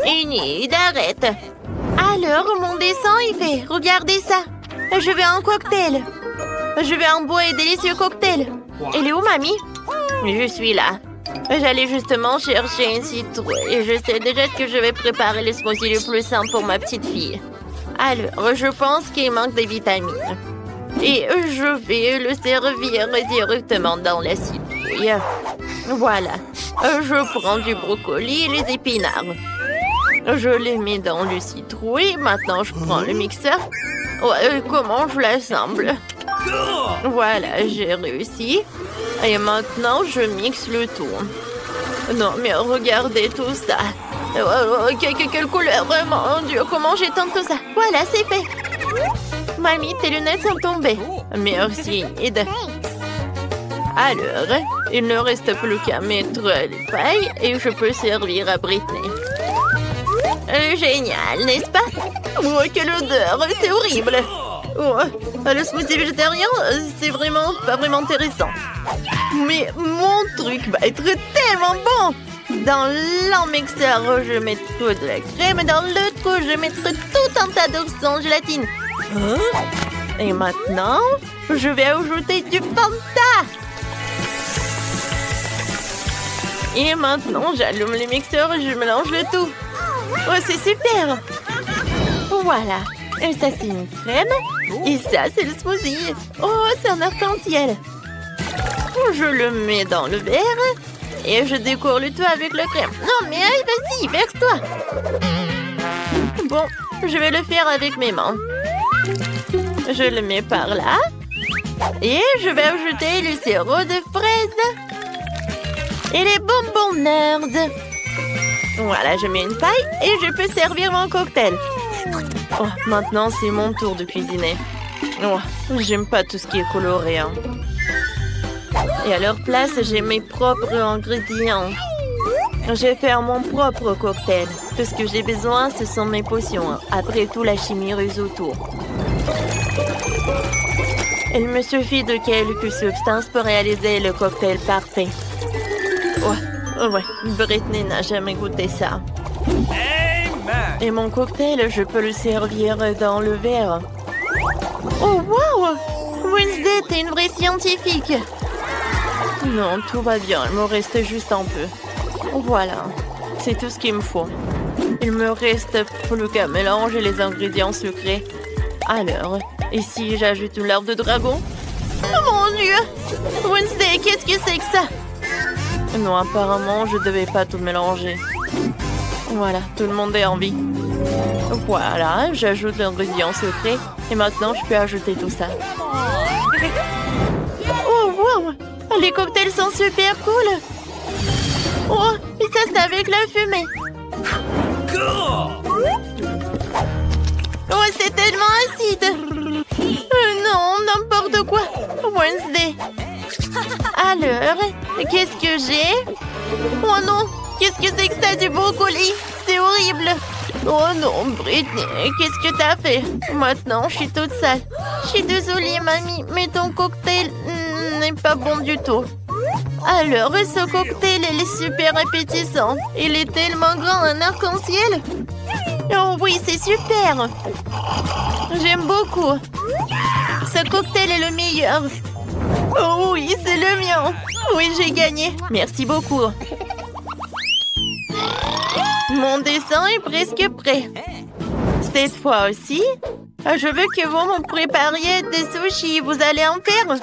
Enid, arrête. Alors, mon dessin est fait. Regardez ça. Je veux un cocktail. Je veux un beau et délicieux cocktail. Elle est où, mamie? Je suis là. J'allais justement chercher une citrouille et je sais déjà que je vais préparer le smoothie le plus simple pour ma petite fille. Alors, je pense qu'il manque des vitamines. Et je vais le servir directement dans la citrouille. Voilà. Je prends du brocoli et les épinards. Je les mets dans le citrouille. Maintenant, je prends le mixeur. Comment je l'assemble? Voilà, j'ai réussi. Et maintenant, je mixe le tout. Non, mais regardez tout ça. Quelle couleur, mon Dieu, comment j'éteins tout ça? Voilà, c'est fait. Mamie, tes lunettes sont tombées. Merci, Enid. Alors, il ne reste plus qu'à mettre les pailles et je peux servir à Britney. Génial, n'est-ce pas? Oh, quelle odeur, c'est horrible. Oh, le smoothie végétarien, c'est vraiment pas vraiment intéressant. Mais mon truc va être tellement bon. Dans l'un mixeur, je mettrai de la crème et dans l'autre, je mettrai tout un tas d'œufs sans gélatine. Et maintenant, je vais ajouter du Fanta. Et maintenant, j'allume le mixeur et je mélange le tout. Oh, c'est super. Voilà. Et ça, c'est une crème. Et ça, c'est le smoothie. Oh, c'est un arc-en-ciel. Je le mets dans le verre. Et je décore le tout avec la crème. Non, mais vas-y, verse-toi. Bon, je vais le faire avec mes mains. Je le mets par là. Et je vais ajouter le sirop de fraise. Et les bonbons nerds. Voilà, je mets une paille et je peux servir mon cocktail. Oh, maintenant, c'est mon tour de cuisiner. Oh, j'aime pas tout ce qui est coloré. Hein. Et à leur place, j'ai mes propres ingrédients. Je vais faire mon propre cocktail. Tout ce que j'ai besoin, ce sont mes potions. Après tout, la chimie résout tout. Il me suffit de quelques substances pour réaliser le cocktail parfait. Ouais, Britney n'a jamais goûté ça. Et mon cocktail, je peux le servir dans le verre. Oh, wow! Wednesday, t'es une vraie scientifique. Non, tout va bien. Il me reste juste un peu. Voilà. C'est tout ce qu'il me faut. Il me reste plus qu'à mélanger les ingrédients sucrés. Alors, et si j'ajoute une larve de dragon? Oh mon Dieu! Wednesday, qu'est-ce que c'est que ça? Non, apparemment, je devais pas tout mélanger. Voilà, tout le monde est en vie. Voilà, j'ajoute l'ingrédient secret. Et maintenant, je peux ajouter tout ça. Oh, wow! Les cocktails sont super cool! Oh, et ça, c'est avec la fumée! Oh, c'est tellement acide! Non, n'importe quoi! Wednesday! Alors, qu'est-ce que j'ai? Oh non! Qu'est-ce que c'est que ça, du brocoli? C'est horrible! Oh non, Britney, qu'est-ce que t'as fait? Maintenant, je suis toute sale. Je suis désolée, mamie, mais ton cocktail n'est pas bon du tout. Alors, ce cocktail, il est super appétissant. Il est tellement grand, un arc-en-ciel. Oh oui, c'est super. J'aime beaucoup. Ce cocktail est le meilleur. Oh oui, c'est le mien. Oui, j'ai gagné. Merci beaucoup. Mon dessin est presque prêt. Cette fois aussi, je veux que vous me prépariez des sushis. Vous allez en faire?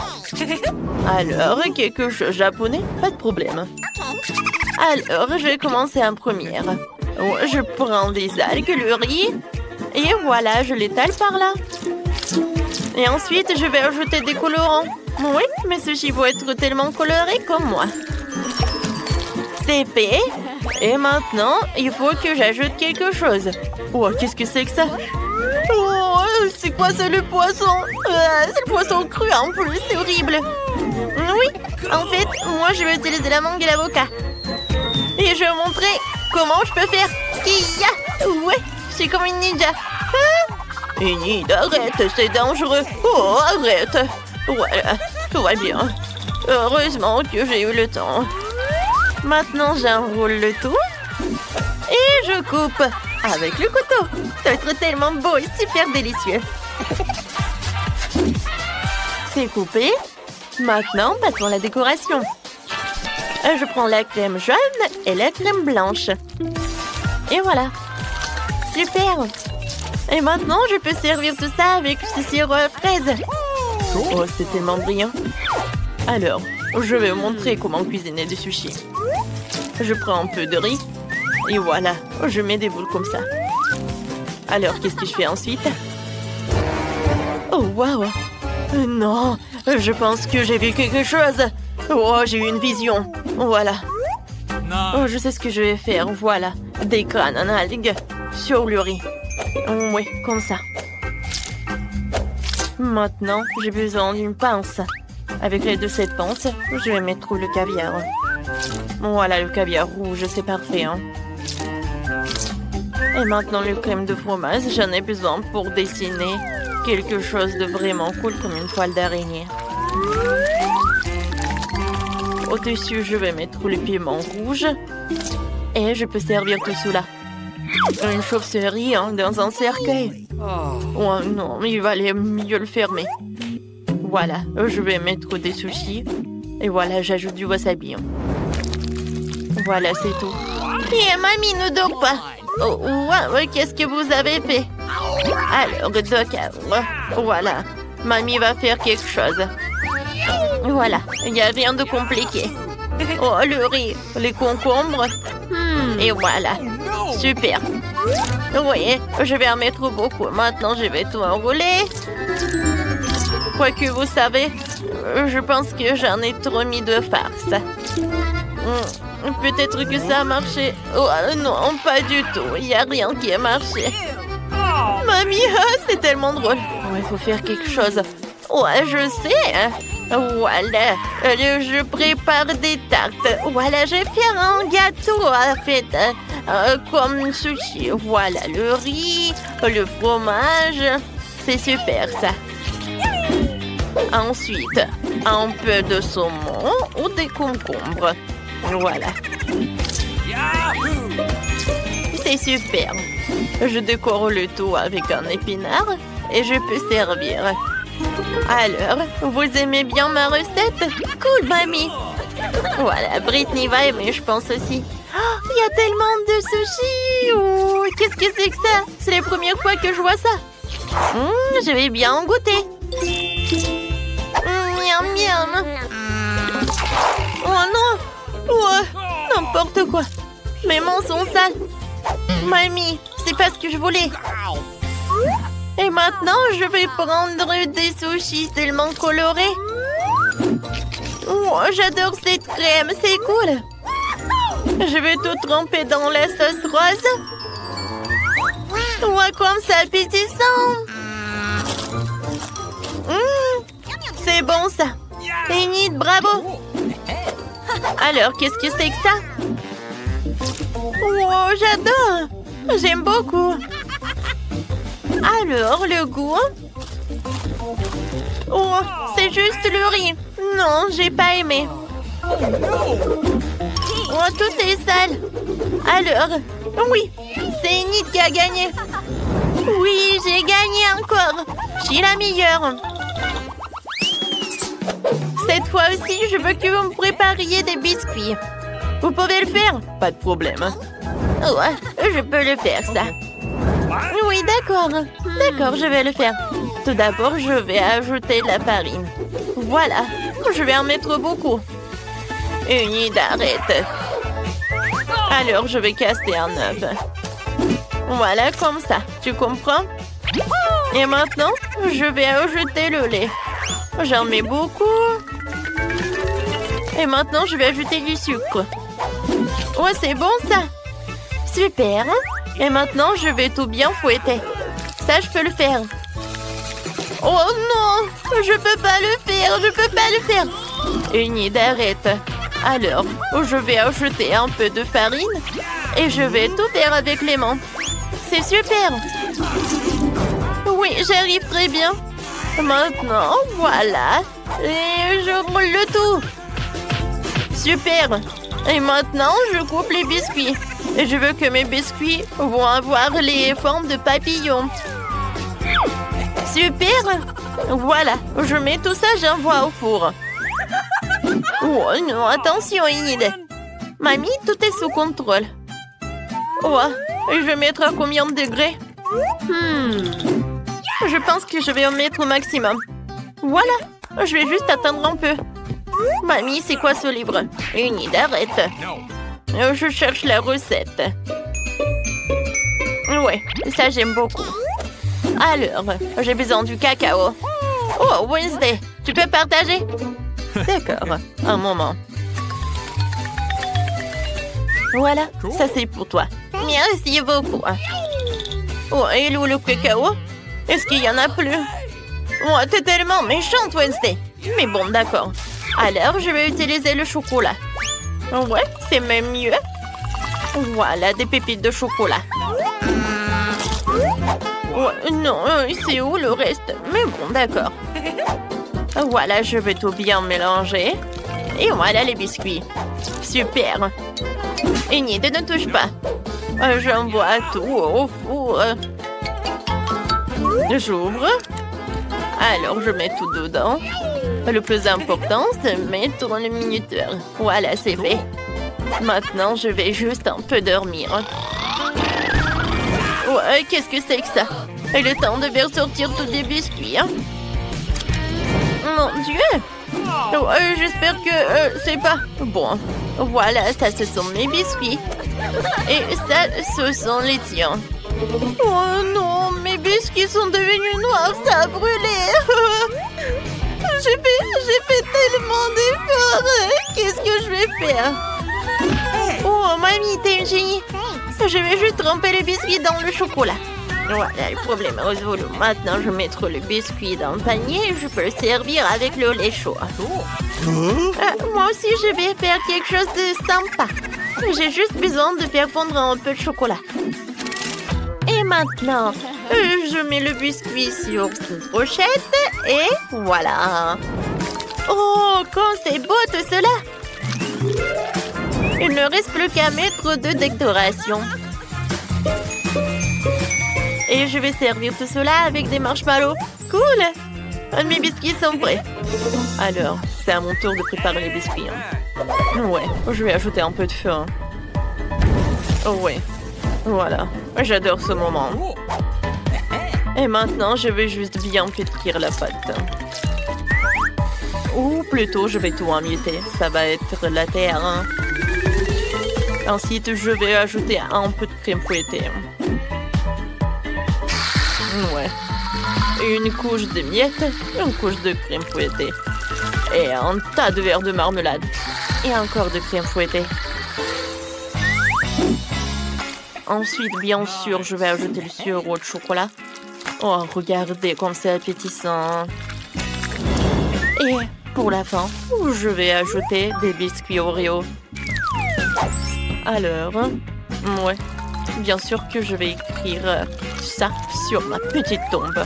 Alors, quelque chose japonais? Pas de problème. Alors, je vais commencer en première. Je prends des algues, le riz. Et voilà, je l'étale par là. Et ensuite, je vais ajouter des colorants. Oui, mes sushis vont être tellement colorés comme moi. C'est fait. Et maintenant, il faut que j'ajoute quelque chose. Oh, qu'est-ce que c'est que ça? Oh, c'est quoi ça, le poisson? C'est le poisson cru en plus, c'est horrible. Oui, en fait, moi je vais utiliser la mangue et l'avocat. Et je vais vous montrer comment je peux faire. Kia! Ouais, je suis comme une ninja. Enid, arrête, c'est dangereux. Oh, arrête. Voilà, tout va bien. Heureusement que j'ai eu le temps. Maintenant, j'enroule le tout. Et je coupe avec le couteau. Ça va être tellement beau et super délicieux. C'est coupé. Maintenant, passons à la décoration. Je prends la crème jaune et la crème blanche. Et voilà. Super. Et maintenant, je peux servir tout ça avec ce sirop à fraises. Oh, c'est tellement brillant. Alors, je vais vous montrer comment cuisiner du sushi. Je prends un peu de riz. Et voilà, je mets des boules comme ça. Alors, qu'est-ce que je fais ensuite? Oh, waouh! Non, je pense que j'ai vu quelque chose. Oh, j'ai eu une vision. Voilà. Oh, je sais ce que je vais faire. Voilà, des crânes en algues sur le riz. Oui, comme ça. Maintenant, j'ai besoin d'une pince. Avec l'aide de cette pince, je vais mettre le caviar. Voilà, le caviar rouge, c'est parfait. Hein? Et maintenant, le crème de fromage, j'en ai besoin pour dessiner quelque chose de vraiment cool comme une toile d'araignée. Au-dessus, je vais mettre le piment rouge. Et je peux servir tout cela. Une chauve-souris hein, dans un cercueil. Oh non, il valait mieux le fermer. Voilà, je vais mettre des sushis. Et voilà, j'ajoute du wasabi. Voilà, c'est tout. Et mamie ne dort pas. Oh, ouais, qu'est-ce que vous avez fait? Alors, d'accord. Voilà, mamie va faire quelque chose. Voilà, il n'y a rien de compliqué. Oh, le riz, les concombres. Et voilà, super. Oui, je vais en mettre beaucoup. Maintenant, je vais tout enrouler. Quoique, vous savez, je pense que j'en ai trop mis de farce. Peut-être que ça a marché. Oh non, pas du tout. Il n'y a rien qui a marché. Mamie, c'est tellement drôle. Il faut faire quelque chose. Ouais, je sais. Voilà, je prépare des tartes. Voilà, je vais faire un gâteau en fait, comme sushi. Voilà, le riz, le fromage. C'est super ça. Ensuite, un peu de saumon ou des concombres. Voilà. C'est super. Je décore le tout avec un épinard et je peux servir. Alors, vous aimez bien ma recette? Cool, mamie. Voilà, Brittany va aimer, je pense aussi. Oh, il y a tellement de sushis. Oh, qu'est-ce que c'est que ça? C'est la première fois que je vois ça. Je vais bien en goûter. Miam, miam. Oh non. Oh, n'importe quoi. Mes mains sont sales. Mamie, c'est pas ce que je voulais. Et maintenant, je vais prendre des sushis tellement colorés. Oh, j'adore cette crème, c'est cool. Je vais tout tremper dans la sauce rose. Ouais, comme ça, appétissant. C'est bon, ça. Enid, bravo. Alors, qu'est-ce que c'est que ça? Oh, j'adore. J'aime beaucoup. Alors, le goût? Oh, c'est juste le riz. Non, j'ai pas aimé. Oh, tout est sale. Alors, oui, c'est Enid qui a gagné. Oui, j'ai gagné encore. Je suis la meilleure. Cette fois aussi, je veux que vous me prépariez des biscuits. Vous pouvez le faire? Pas de problème. Ouais, je peux le faire, ça. Oui, d'accord. D'accord, je vais le faire. Tout d'abord, je vais ajouter de la farine. Voilà, je vais en mettre beaucoup. Enid, arrête. Alors, je vais casser un œuf. Voilà, comme ça. Tu comprends? Et maintenant, je vais ajouter le lait. J'en mets beaucoup. Et maintenant, je vais ajouter du sucre. Ouais, c'est bon, ça. Super. Et maintenant, je vais tout bien fouetter. Ça, je peux le faire. Oh non, je peux pas le faire, je peux pas le faire. Enid, arrête. Alors, je vais ajouter un peu de farine et je vais tout faire avec les mains. C'est super. Oui, j'arrive très bien. Maintenant, voilà. Et je roule le tout. Super. Et maintenant, je coupe les biscuits. Et je veux que mes biscuits vont avoir les formes de papillons. Super! Voilà, je mets tout ça, j'envoie au four. Oh non, attention, Enid. Mamie, tout est sous contrôle. Oh, je vais mettre à combien de degrés? Je pense que je vais en mettre au maximum. Voilà, je vais juste attendre un peu. Mamie, c'est quoi ce livre? Enid, arrête. Je cherche la recette. Ouais, ça j'aime beaucoup. Alors, j'ai besoin du cacao. Oh, Wednesday, tu peux partager? D'accord, un moment. Voilà, ça c'est pour toi. Merci beaucoup. Oh, et où le cacao? Est-ce qu'il y en a plus? Oh, t'es tellement méchante, Wednesday. Mais bon, d'accord. Alors, je vais utiliser le chocolat. Ouais, c'est même mieux. Voilà, des pépites de chocolat. Oh, non, c'est où le reste? Mais bon, d'accord. Voilà, je vais tout bien mélanger. Et voilà les biscuits. Super. Enid, ne touche pas. J'envoie tout au four. J'ouvre. Alors, je mets tout dedans. Le plus important, c'est mettre le minuteur. Voilà, c'est fait. Maintenant, je vais juste un peu dormir. Ouais, qu'est-ce que c'est que ça? Il est temps de faire sortir tous les biscuits. Hein? Mon Dieu! J'espère que c'est pas... Bon, voilà, ça, ce sont mes biscuits. Et ça, ce sont les tiens. Oh non, mes biscuits sont devenus noirs, ça a brûlé. J'ai fait tellement d'efforts. Qu'est-ce que je vais faire? Oh, mamie, t'es une génie. Je vais juste tremper les biscuits dans le chocolat. Voilà, le problème est résolu. Maintenant, je vais mettre le biscuit dans le panier et je peux le servir avec le lait chaud. Moi aussi, je vais faire quelque chose de sympa. J'ai juste besoin de faire fondre un peu de chocolat. Et maintenant, je mets le biscuit sur cette brochette et voilà. Oh, quand c'est beau tout cela! Il ne reste plus qu'à mettre de décoration. Et je vais servir tout cela avec des marshmallows. Cool! Mes biscuits sont prêts. Alors, c'est à mon tour de préparer les biscuits. Hein. Ouais, je vais ajouter un peu de feu. Hein. Oh ouais, voilà. J'adore ce moment. Et maintenant, je vais juste bien pétrir la pâte. Ou plutôt, je vais tout emietter. Ça va être la terre. Hein. Ensuite, je vais ajouter un peu de crème fouettée. Ouais. Une couche de miettes, une couche de crème fouettée. Et un tas de verres de marmelade. Et encore de crème fouettée. Ensuite, bien sûr, je vais ajouter le sirop de chocolat. Oh, regardez comme c'est appétissant. Et pour la fin, je vais ajouter des biscuits Oreo. Alors, ouais, bien sûr que je vais écrire ça sur ma petite tombe.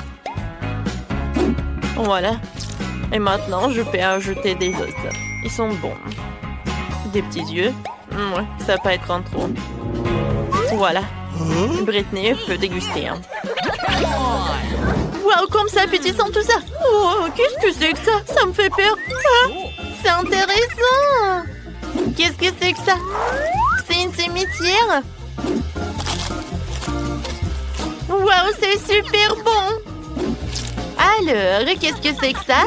Voilà. Et maintenant, je peux ajouter des os. Ils sont bons. Des petits yeux. Ouais, ça va pas être en trop. Voilà. Brittany peut déguster. Hein. Waouh, comme c'est appétissant tout ça. Oh, qu'est-ce que c'est que ça? Ça me fait peur. Ah, c'est intéressant. Qu'est-ce que c'est que ça? C'est une cimetière. Waouh, c'est super bon. Alors, qu'est-ce que c'est que ça?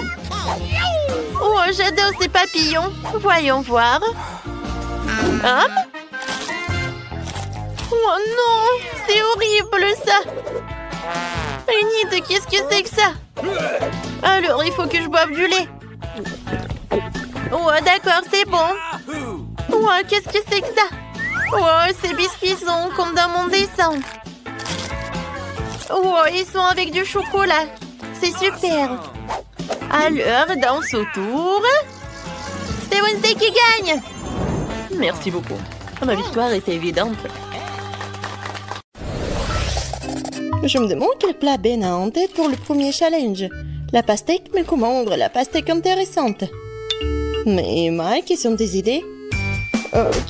Oh, j'adore ces papillons. Voyons voir. Oh non, c'est horrible ça. Enid, qu'est-ce que c'est que ça? Alors, il faut que je boive du lait. Oh, d'accord, c'est bon. Oh, qu'est-ce que c'est que ça? Oh, ces biscuits sont comme dans mon dessin. Oh, ils sont avec du chocolat. C'est super. Alors, danse autour. C'est Wednesday qui gagne. Merci beaucoup. Ma victoire était évidente. Je me demande quel plat Ben a en tête pour le premier challenge. La pastèque, mais comment rendre la pastèque intéressante? Mais Mike, quelles sont tes idées?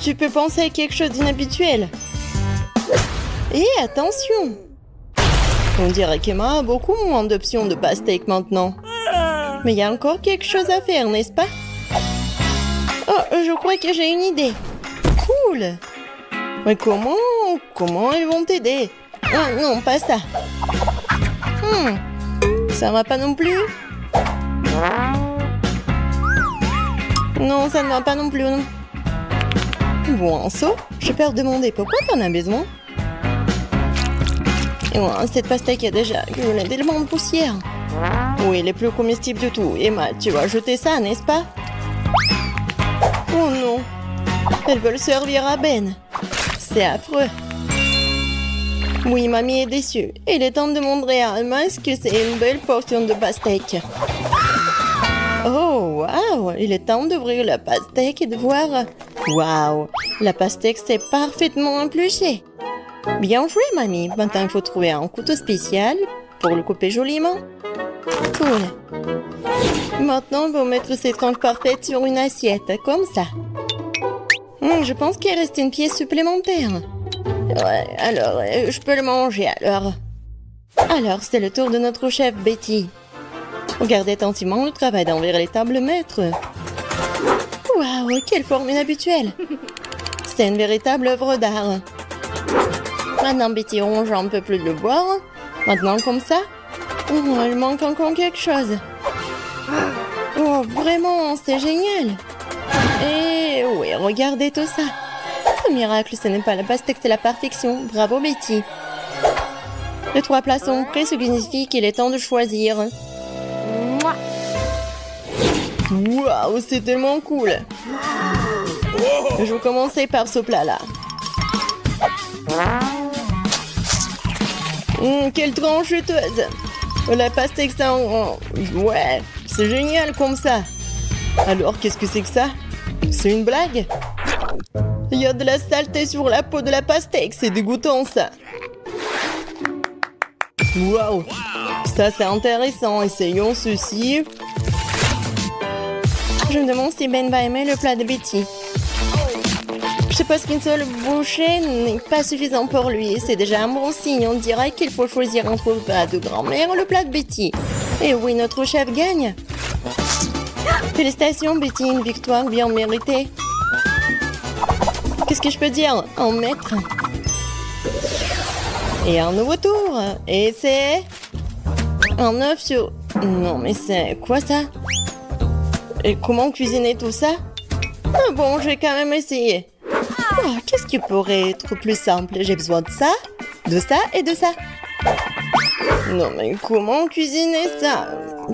Tu peux penser à quelque chose d'inhabituel. Et attention! On dirait qu'Emma a beaucoup moins d'options de pastèque maintenant. Mais il y a encore quelque chose à faire, n'est-ce pas? Oh, je crois que j'ai une idée. Cool! Mais comment ils vont t'aider? Ah non, pas ça. Ça va pas non plus? Non, ça ne va pas non plus. Non. Bon, un seau. J'ai peur de demander pourquoi t'en as besoin. Et ouais, cette pastèque a déjà accumulé tellement de poussière. Oui, les plus comestibles de tout. Emma, tu vas jeter ça, n'est-ce pas? Oh non. Elles veulent servir à Ben. C'est affreux. Oui, mamie est déçue. Il est temps de montrer à Emma que c'est une belle portion de pastèque. Oh, waouh! Il est temps d'ouvrir la pastèque et de voir... Waouh! La pastèque s'est parfaitement épluchée. Bien joué, mamie. Maintenant, il faut trouver un couteau spécial pour le couper joliment. Cool. Maintenant, on va mettre ces tranches parfaites sur une assiette, comme ça. Je pense qu'il reste une pièce supplémentaire. Ouais, alors, je peux le manger, alors. Alors, c'est le tour de notre chef, Betty. Regardez attentivement le travail d'envers les tables maîtres. Waouh, quelle forme inhabituelle. C'est une véritable œuvre d'art. Maintenant, Betty ronge un peu plus le boire. Maintenant, comme ça. Oh, il manque encore quelque chose. Oh, vraiment, c'est génial. Et oui, regardez tout ça. Ce miracle, ce n'est pas la pastèque, c'est la perfection. Bravo, Betty. Les 3 plats sont prêts, ce qui signifie qu'il est temps de choisir. Waouh, c'est tellement cool. Je vais commencer par ce plat-là. Quelle tranche juteuse. La pastèque, ça... Ouais, c'est génial comme ça. Alors, qu'est-ce que c'est que ça? C'est une blague? Il y a de la saleté sur la peau de la pastèque, c'est dégoûtant ça. Waouh, ça c'est intéressant, essayons ceci. Je me demande si Ben va aimer le plat de Betty. Je suppose qu'une seule bouchée n'est pas suffisant pour lui. C'est déjà un bon signe. On dirait qu'il faut choisir entre le plat de grand-mère et le plat de Betty. Et oui, notre chef gagne. Félicitations, Betty, une victoire bien méritée. Qu'est-ce que je peux dire? Un maître. Et un nouveau tour. Et c'est... un œuf sur... Non, mais c'est quoi ça? Et comment cuisiner tout ça? Ah bon, je vais quand même essayer. Oh, qu'est-ce qui pourrait être plus simple? J'ai besoin de ça et de ça. Non, mais comment cuisiner ça?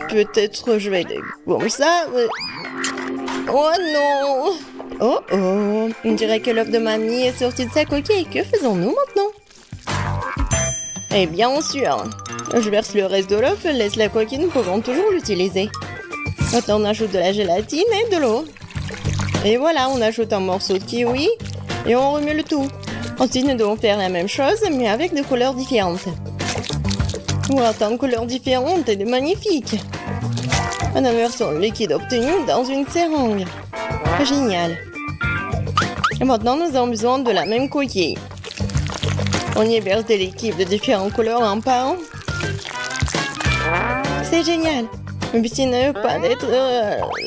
Peut-être je vais comme ça. Oh non! Oh oh! On dirait que l'œuf de mamie est sorti de sa coquille. Que faisons-nous maintenant? Eh bien sûr! Je verse le reste de l'œuf, laisse la coquille, nous pouvons toujours l'utiliser. Maintenant, on ajoute de la gélatine et de l'eau. Et voilà, on ajoute un morceau de kiwi et on remue le tout. Ensuite, nous devons faire la même chose, mais avec des couleurs différentes. Wow, tant de couleurs différentes et de magnifiques. On inverse le liquide obtenu dans une seringue. Génial. Et maintenant, nous avons besoin de la même coquille. On y verse des liquides de différentes couleurs un par un. C'est génial. Le but n'est pas d'être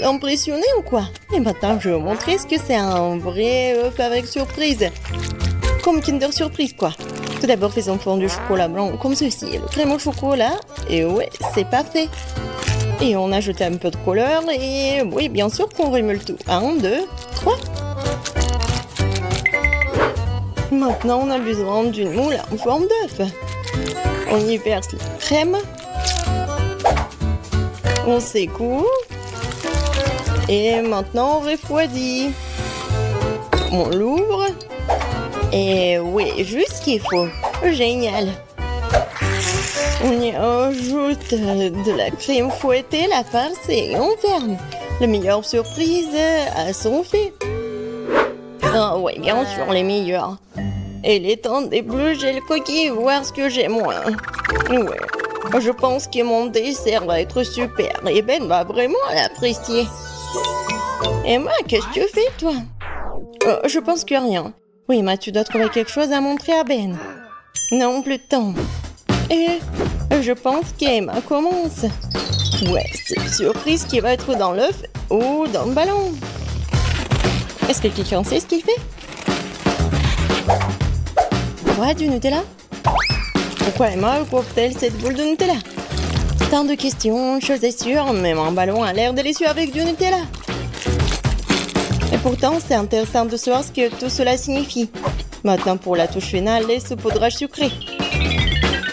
impressionné ou quoi? Et maintenant, je vais vous montrer ce que c'est un vrai œuf avec surprise. Comme Kinder Surprise, quoi. Tout d'abord, faisons fondre du chocolat blanc comme ceci. Le crème au chocolat. Et ouais, c'est parfait. Et on ajoute un peu de couleur. Et oui, bien sûr qu'on remue le tout. 1, 2, 3. Maintenant, on a besoin d'une moule en forme d'œuf. On y verse la crème. On secoue. Et maintenant, on refroidit. On l'ouvre. Et oui, juste ce qu'il faut. Génial. On y ajoute de la crème fouettée, la farce et on ferme. La meilleure surprise à son fait. Ah oui, bien sûr, les meilleurs. Et il est temps d'éplucher le coquille, voir ce que j'ai moi. Ouais. Je pense que mon dessert va être super et Ben va vraiment l'apprécier. Et moi, qu'est-ce que tu fais, toi? Je pense que rien. Oui, mais tu dois trouver quelque chose à montrer à Ben. Non, plus de temps. Et je pense qu'Emma commence. Ouais, c'est surprise qui va être dans l'œuf ou dans le ballon. Est-ce que quelqu'un sait ce qu'il fait? Quoi, du Nutella? Pourquoi Emma couvre-t-elle cette boule de Nutella? Tant de questions, chose est sûre, même un ballon a l'air délicieux avec du Nutella. Et pourtant, c'est intéressant de savoir ce que tout cela signifie. Maintenant, pour la touche finale, les saupoudrages sucrés.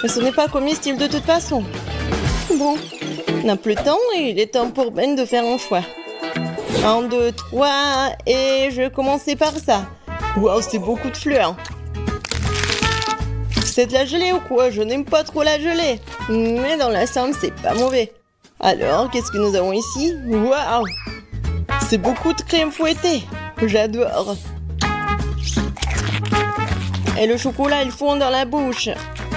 Mais ce n'est pas comestible de toute façon. Bon, on n'a plus de temps et il est temps pour Ben de faire un choix. 1, 2, 3, et je vais commencer par ça. Waouh, c'est beaucoup de fleurs. C'est de la gelée ou quoi? Je n'aime pas trop la gelée. Mais dans la l'ensemble, c'est pas mauvais. Alors, qu'est-ce que nous avons ici? Waouh! C'est beaucoup de crème fouettée. J'adore. Et le chocolat, il fond dans la bouche.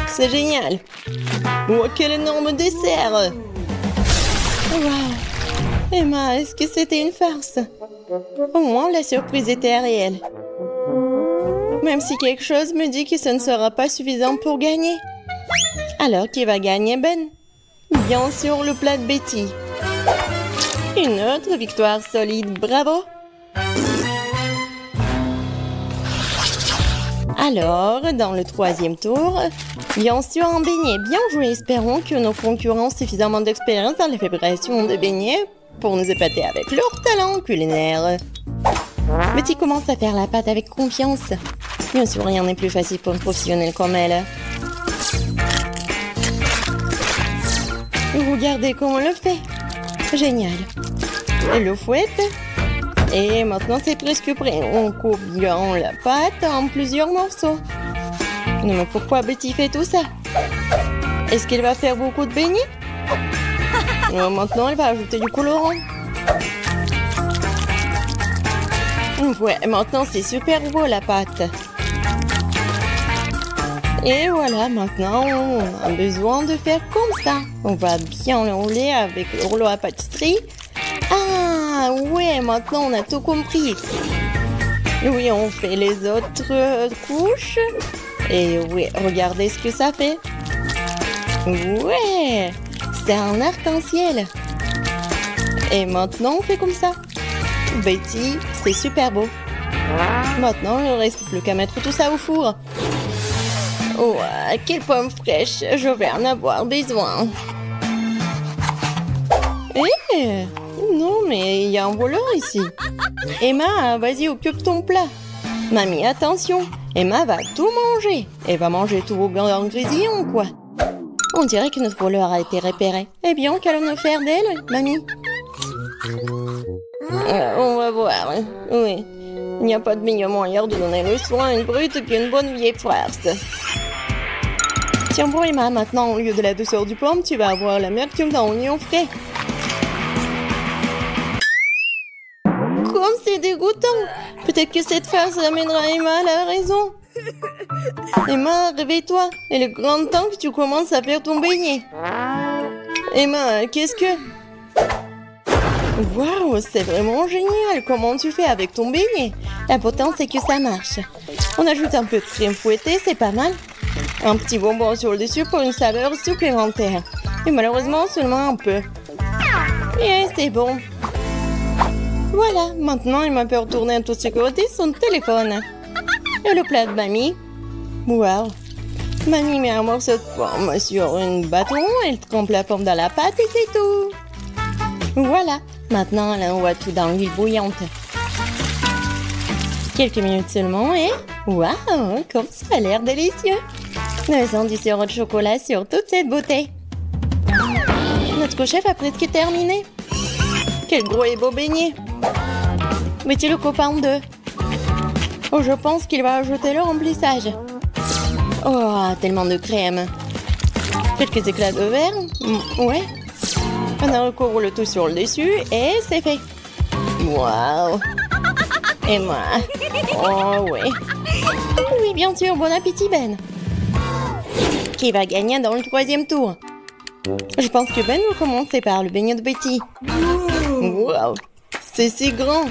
C'est génial. Oh, quel énorme dessert! Waouh! Emma, est-ce que c'était une farce? Au moins, la surprise était réelle. Même si quelque chose me dit que ce ne sera pas suffisant pour gagner. Alors, qui va gagner, Ben? Bien sûr, le plat de Betty. Une autre victoire solide, bravo! Alors, dans le 3e tour, bien sûr un beignet. Bien joué, espérons que nos concurrents ont suffisamment d'expérience dans la fabrication de beignets pour nous épater avec leur talent culinaire. Betty commence à faire la pâte avec confiance. Bien sûr, rien n'est plus facile pour une professionnelle comme elle. Regardez comment elle le fait. Génial. Elle le fouette. Et maintenant, c'est presque prêt. On coupe bien la pâte en plusieurs morceaux. Non, mais pourquoi Betty fait tout ça? Est-ce qu'elle va faire beaucoup de beignets? Maintenant, elle va ajouter du colorant. Ouais, maintenant, c'est super beau, la pâte. Et voilà, maintenant, on a besoin de faire comme ça. On va bien l'enrouler avec le rouleau à pâtisserie. Ah, ouais, maintenant, on a tout compris. Oui, on fait les autres couches. Et oui, regardez ce que ça fait. Ouais, c'est un arc-en-ciel. Et maintenant, on fait comme ça. Betty, c'est super beau. Maintenant, il ne reste plus qu'à mettre tout ça au four. Oh, quelle pomme fraîche, je vais en avoir besoin. Eh, non, mais il y a un voleur ici. Emma, vas-y, occupe ton plat. Mamie, attention, Emma va tout manger. Elle va manger tout vos ingrédients, quoi. On dirait que notre voleur a été repéré. Eh bien, qu'allons-nous faire d'elle, mamie? On va voir. Oui. Il n'y a pas de meilleur moyen de donner le soin à une brute qu'une bonne vieille farce. Tiens bon, Emma, maintenant, au lieu de la douceur du pomme, tu vas avoir l'amertume d'un oignon frais. Comme c'est dégoûtant! Peut-être que cette farce amènera Emma à la raison. Emma, réveille-toi. Il est grand temps que tu commences à faire ton beignet. Emma, qu'est-ce que... Waouh, c'est vraiment génial! Comment tu fais avec ton beignet? L'important, c'est que ça marche. On ajoute un peu de crème fouettée, c'est pas mal. Un petit bonbon sur le dessus pour une saveur supplémentaire. Et malheureusement, seulement un peu. Et c'est bon. Voilà, maintenant, il m'a fait retourner en toute sécurité son téléphone. Et le plat de mamie. Waouh! Mamie met un morceau de pomme sur une bâton, elle trempe la pomme dans la pâte et c'est tout. Voilà, maintenant, là, on voit tout dans l'huile bouillante. Quelques minutes seulement et... Waouh, comme ça a l'air délicieux! Le sang du sirop de chocolat sur toute cette beauté. Notre chef a presque terminé. Quel gros et beau beignet! Mettez le copain en deux. Oh, je pense qu'il va ajouter le remplissage. Oh, tellement de crème. Quelques éclats de verre. Ouais. On recouvre le tout sur le dessus et c'est fait. Waouh! Emma. Oh, ouais. Oui, bien sûr. Bon appétit, Ben. Qui va gagner dans le 3e tour? Je pense que Ben va commencer par le beignet de Betty. Waouh! C'est si grand.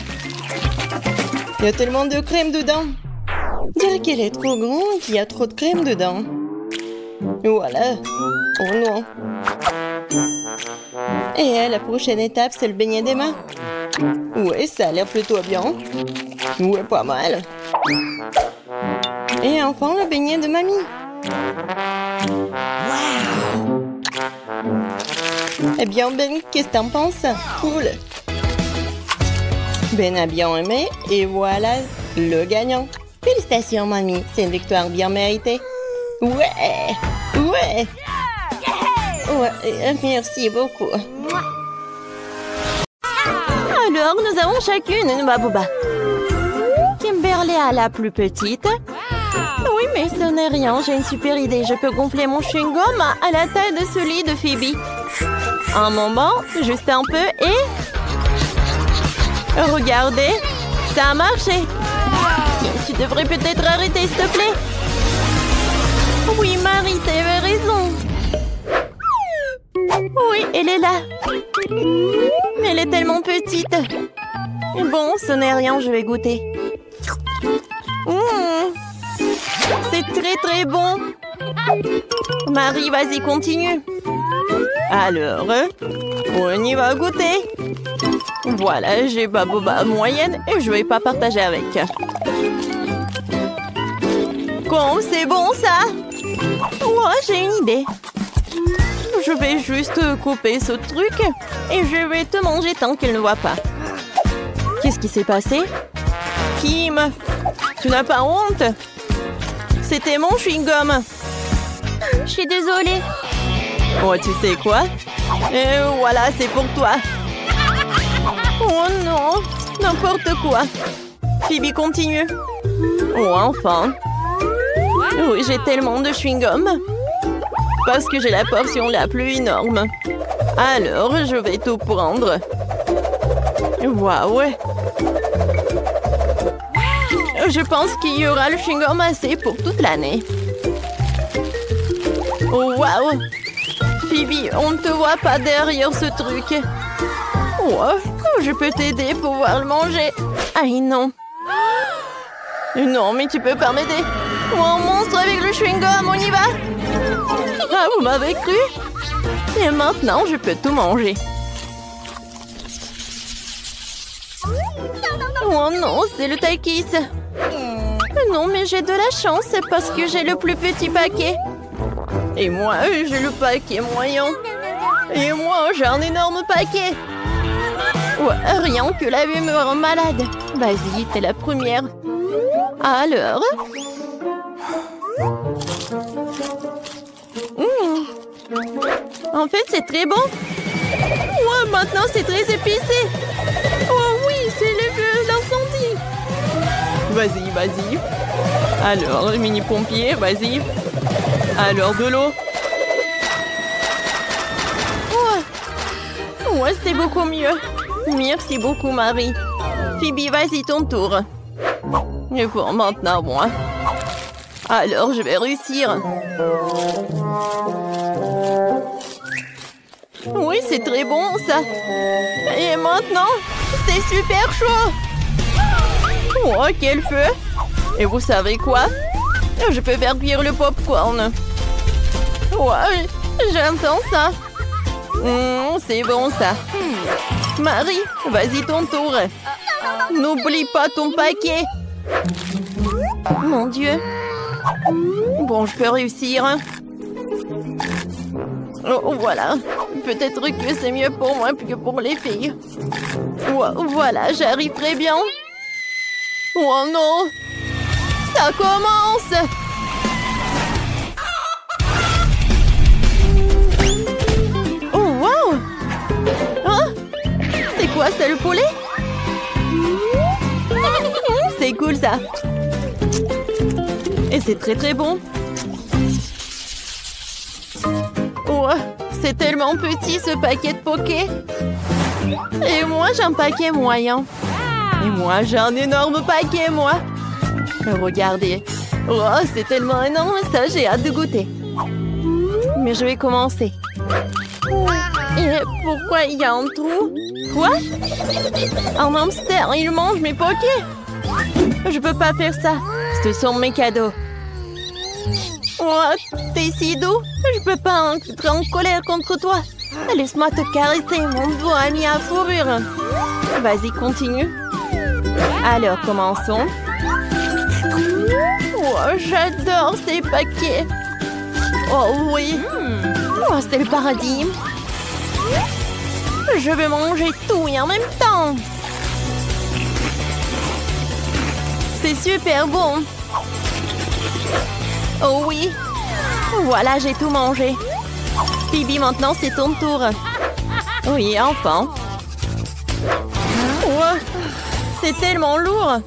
Il y a tellement de crème dedans. Je dirais qu'elle est trop grande et qu'il y a trop de crème dedans. Voilà. Oh non. Et la prochaine étape, c'est le beignet des mains. Ouais, ça a l'air plutôt bien. Ouais, pas mal. Et enfin, le beignet de mamie. Wow. Eh bien, Ben, qu'est-ce que t'en penses? Cool. Ben a bien aimé et voilà le gagnant. Félicitations, mamie. C'est une victoire bien méritée. Ouais. Ouais. Ouais, merci beaucoup. Alors, nous avons chacune une babouba. Kimberly a la plus petite. Oui, mais ce n'est rien, j'ai une super idée. Je peux gonfler mon chewing-gum à la taille de celui de Phoebe. Un moment, juste un peu et... Regardez, ça a marché. Tu devrais peut-être arrêter, s'il te plaît. Oui, Marie, t'avais raison. Oui, elle est là. Elle est tellement petite. Bon, ce n'est rien, je vais goûter. C'est très très bon. Marie, vas-y, continue. Alors, on y va goûter. Voilà, j'ai ma boba moyenne et je vais pas partager avec. Quand c'est bon ça? Oh, j'ai une idée. Je vais juste couper ce truc et je vais te manger tant qu'elle ne voit pas. Qu'est-ce qui s'est passé? Kim, tu n'as pas honte? C'était mon chewing-gum. Je suis désolée. Oh, tu sais quoi? Et voilà, c'est pour toi. Oh non, n'importe quoi. Phoebe, continue. Oh, enfin. Oui, j'ai tellement de chewing-gum. Parce que j'ai la portion la plus énorme. Alors, je vais tout prendre. Waouh. Je pense qu'il y aura le chewing-gum assez pour toute l'année. Oh, waouh. Phoebe, on ne te voit pas derrière ce truc. Oh, je peux t'aider pour pouvoir le manger. Aïe, non. Non, mais tu peux pas m'aider. Oh, un monstre avec le chewing-gum, on y va. Ah, vous m'avez cru? Et maintenant, je peux tout manger. Oh non, c'est le Takis. Non, mais j'ai de la chance parce que j'ai le plus petit paquet. Et moi, j'ai le paquet moyen. Et moi, j'ai un énorme paquet. Ouais, rien que la vue me rend malade. Vas-y, t'es la première. Alors? En fait, c'est très bon. Ouais, maintenant, c'est très épicé. Oh oui, c'est l'incendie. Vas-y, vas-y. Alors, le mini-pompier, vas-y. Alors, de l'eau. Ouais, c'est beaucoup mieux. Merci beaucoup, Marie. Phoebe, vas-y, ton tour. Et bon, maintenant, moi. Alors, je vais réussir. Oui, c'est très bon, ça. Et maintenant, c'est super chaud. Oh, quel feu. Et vous savez quoi? Je peux faire cuire le popcorn. Ouais, j'entends ça. C'est bon, ça. Marie, vas-y, ton tour. N'oublie pas ton paquet. Mon Dieu. Bon, je peux réussir. Oh, voilà. Peut-être que c'est mieux pour moi que pour les filles. Voilà, j'arrive très bien. Oh non! Ça commence! Oh, wow! Hein? C'est quoi, c'est le poulet? C'est cool, ça. Et c'est très très bon. Oh, c'est tellement petit, ce paquet de poké. Et moi, j'ai un paquet moyen. Et moi, j'ai un énorme paquet, moi. Regardez. Oh, c'est tellement énorme, ça, j'ai hâte de goûter. Mais je vais commencer. Et pourquoi il y a un trou? Quoi? Un hamster, il mange mes pokés. Je peux pas faire ça. Ce sont mes cadeaux. Oh, t'es si doux. Je peux pas être en colère contre toi. Laisse-moi te caresser, mon doux ami à fourrure. Vas-y, continue. Alors, commençons. Oh, j'adore ces paquets. Oh oui. Oh, c'est le paradis. Je vais manger tout et en même temps. C'est super bon. Oh oui. Voilà, j'ai tout mangé. Phoebe, maintenant c'est ton tour. Oui, enfin. Oh, c'est tellement lourd.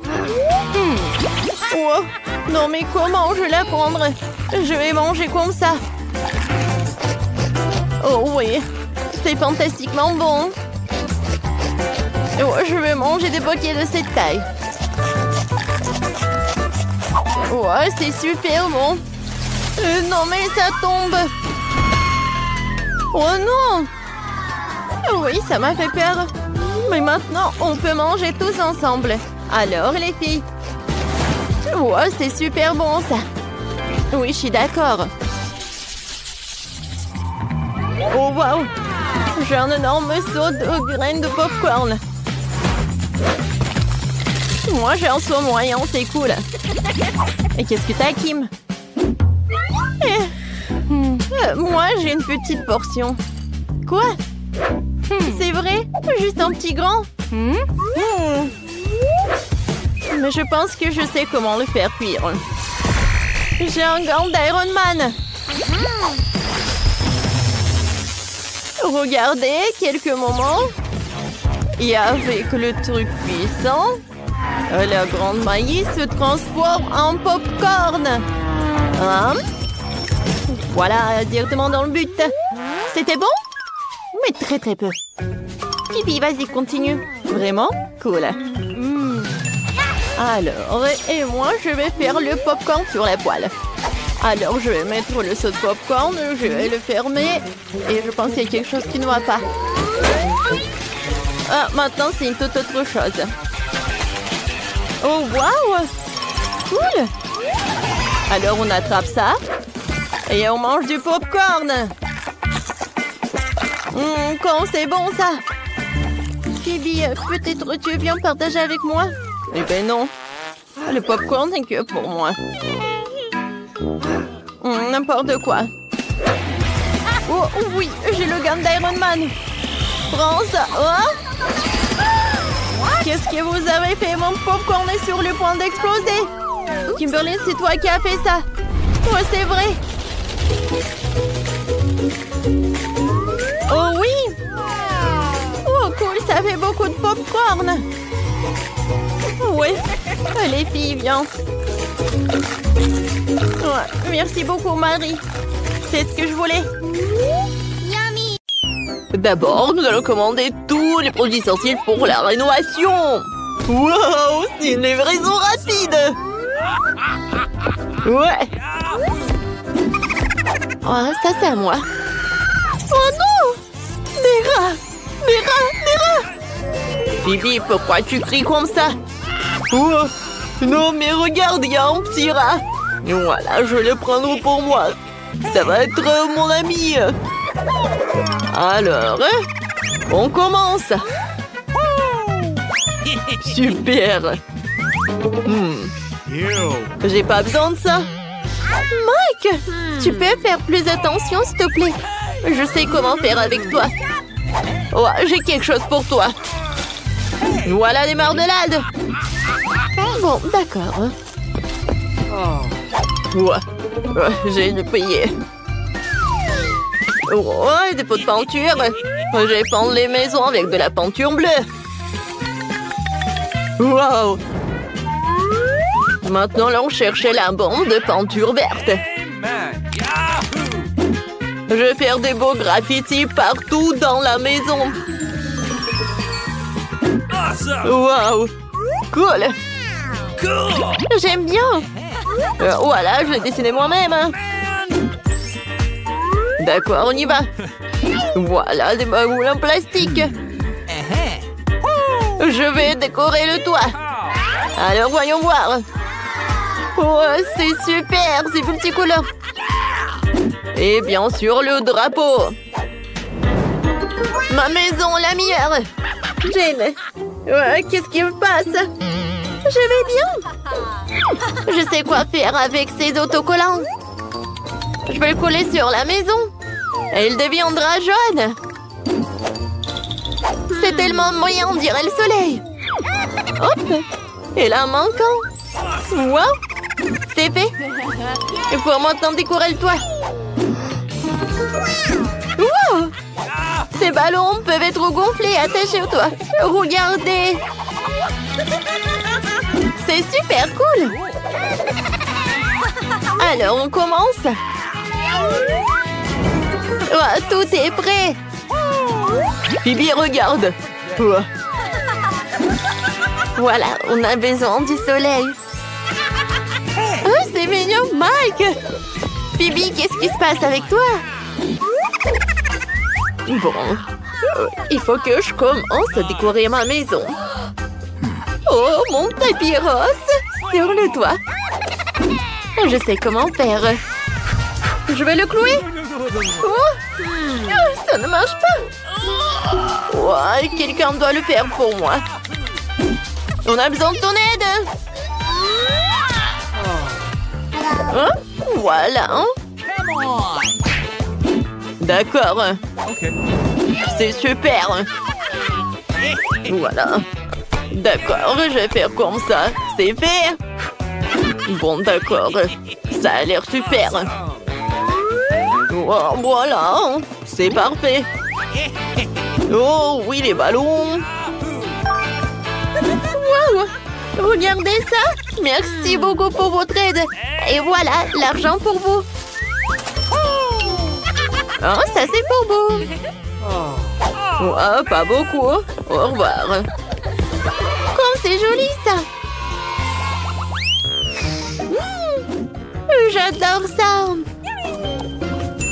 Oh, non mais comment je vais la prendre? Je vais manger comme ça. Oh oui, c'est fantastiquement bon. Oh, je vais manger des paquets de cette taille. Oh, c'est super bon. Non mais ça tombe. Oh non! Oui, ça m'a fait peur. Mais maintenant, on peut manger tous ensemble. Alors, les filles? Oh, c'est super bon, ça. Oui, je suis d'accord. Oh, wow! J'ai un énorme seau de graines de popcorn. Moi, j'ai un seau moyen, c'est cool. Et qu'est-ce que t'as, Kim? Moi, j'ai une petite portion. Quoi? C'est vrai? Juste un petit grand? Mais je pense que je sais comment le faire cuire. J'ai un gant d'Iron Man. Regardez, quelques moments. Et avec le truc puissant, la grande maïs se transforme en popcorn. Hein? Voilà, directement dans le but. C'était bon? Mais très très peu. Phoebe, vas-y, continue. Vraiment? Cool. Alors, et moi, je vais faire le popcorn sur la poêle. Alors, je vais mettre le seau de popcorn, je vais le fermer. Et je pense qu'il y a quelque chose qui ne va pas. Ah, maintenant, c'est une toute autre chose. Oh, waouh! Cool! Alors, on attrape ça. Et on mange du popcorn. Quand c'est bon, ça. Phoebe, peut-être tu viens partager avec moi? Eh ben non. Le popcorn n'est que pour moi. N'importe quoi. Oh oui, j'ai le gant d'Iron Man. Prends ça. Oh. Qu'est-ce que vous avez fait? Mon popcorn est sur le point d'exploser. Kimberly, c'est toi qui as fait ça. Oh, c'est vrai. Oh oui! Oh cool, ça fait beaucoup de popcorn. Oui, les filles, viens. Ouais, merci beaucoup, Marie. C'est ce que je voulais. D'abord, nous allons commander tous les produits essentiels pour la rénovation. Wow, c'est une livraison rapide. Ouais. Oh, ça c'est à moi. Oh non! Des rats! Des rats! Des rats! Phoebe, pourquoi tu cries comme ça? Oh, non, mais regarde, il y a un petit rat. Voilà, je vais le prendre pour moi. Ça va être mon ami. Alors, on commence. Super. J'ai pas besoin de ça. Mike, tu peux faire plus attention, s'il te plaît? Je sais comment faire avec toi. Oh, j'ai quelque chose pour toi. Voilà des marmelades. Bon, d'accord. J'ai le payer. Oh, des pots de peinture. Je vais peindre les maisons avec de la peinture bleue. Wow. Maintenant, allons chercher la bombe de peinture verte. Je vais faire des beaux graffitis partout dans la maison. Wow. Cool. J'aime bien. Voilà, je l'ai dessiné moi-même. D'accord, on y va. Voilà des boules en plastique. Je vais décorer le toit. Alors, voyons voir. Oh, c'est super, c'est multicolore. Et bien sûr, le drapeau. Ma maison, la meilleure. Jane, qu'est-ce qui me passe? Je vais bien. Je sais quoi faire avec ces autocollants. Je vais le coller sur la maison. Et il deviendra jaune. C'est tellement moyen, on dirait le soleil. Hop. Et là, manquant. Wow. C'est fait. Il faut maintenant décorer le toit. Wow. Ces ballons peuvent être gonflés et attachés au toit. Regardez. C'est super cool. Alors, on commence. Oh, tout est prêt. Bibi, regarde. Oh. Voilà, on a besoin du soleil. Oh, c'est mignon, Mike. Bibi, qu'est-ce qui se passe avec toi? Bon, il faut que je commence à décorer ma maison. Oh, mon tapis rose sur le toit. Je sais comment faire. Je vais le clouer. Oh, ça ne marche pas. Oh, quelqu'un doit le faire pour moi. On a besoin de ton aide. Hein? Voilà. D'accord. C'est super. Voilà. D'accord, je vais faire comme ça. C'est fait. Bon, d'accord. Ça a l'air super. Oh, voilà. C'est parfait. Oh, oui, les ballons. Wow. Regardez ça. Merci beaucoup pour votre aide. Et voilà, l'argent pour vous. Oh, ça c'est pour vous. Oh, pas beaucoup. Au revoir. Comme c'est joli ça. J'adore ça.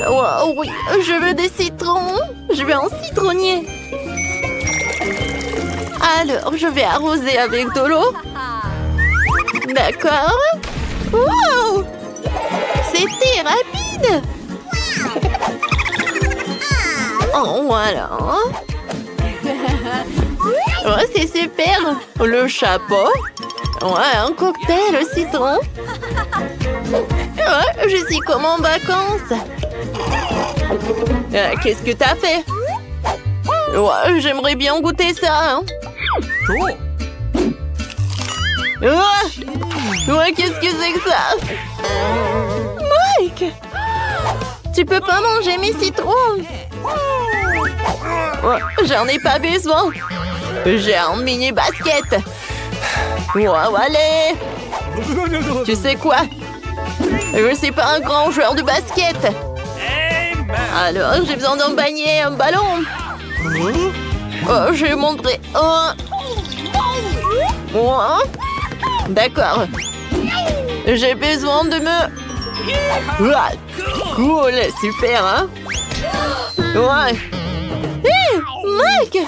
Oh oui, je veux des citrons. Je veux un citronnier. Alors, je vais arroser avec de l'eau. D'accord. Wow! C'était rapide. Oh, voilà. Oh, c'est super. Le chapeau. Ouais, un cocktail au citron. Ouais, je suis comme en vacances. Qu'est-ce que t'as fait? Ouais, j'aimerais bien goûter ça. Hein. Ouais, qu'est-ce que c'est que ça? Mike! Tu peux pas manger mes citrons. Ouais, j'en ai pas besoin. J'ai un mini basket. Ouais, allez. Tu sais quoi? Je suis pas un grand joueur de basket. Alors, j'ai besoin d'un panier, un ballon. Oh, je vais montrer. Oh. Ouais. D'accord. J'ai besoin de me... Ah, cool, super, hein? Ouais. Hé, Mike!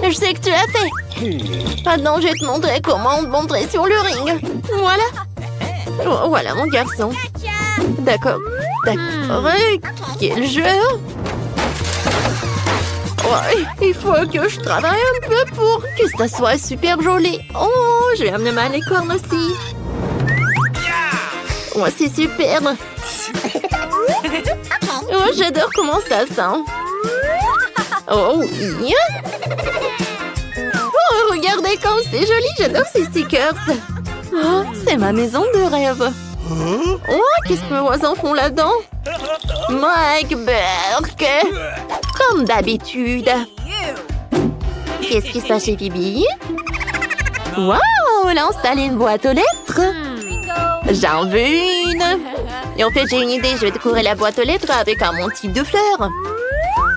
Je sais que tu l'as fait. Maintenant, je vais te montrer comment monter sur le ring. Voilà. Oh, voilà, mon garçon. D'accord. D'accord. Quel jeu! Ouais, il faut que je travaille un peu pour que ça soit super joli. Oh, je vais amener ma licorne aussi. Ouais, c'est super. Oh, j'adore comment ça sent. Oh oui. Oh, regardez comme c'est joli. J'adore ces stickers. Oh, c'est ma maison de rêve. Oh, qu'est-ce que mes voisins font là-dedans? Mike Burke. Comme d'habitude. Qu'est-ce qui se passe chez Phoebe? Waouh, elle a installé une boîte aux lettres. J'en veux une. Et en fait, j'ai une idée. Je vais décorer la boîte aux lettres avec un type de fleurs.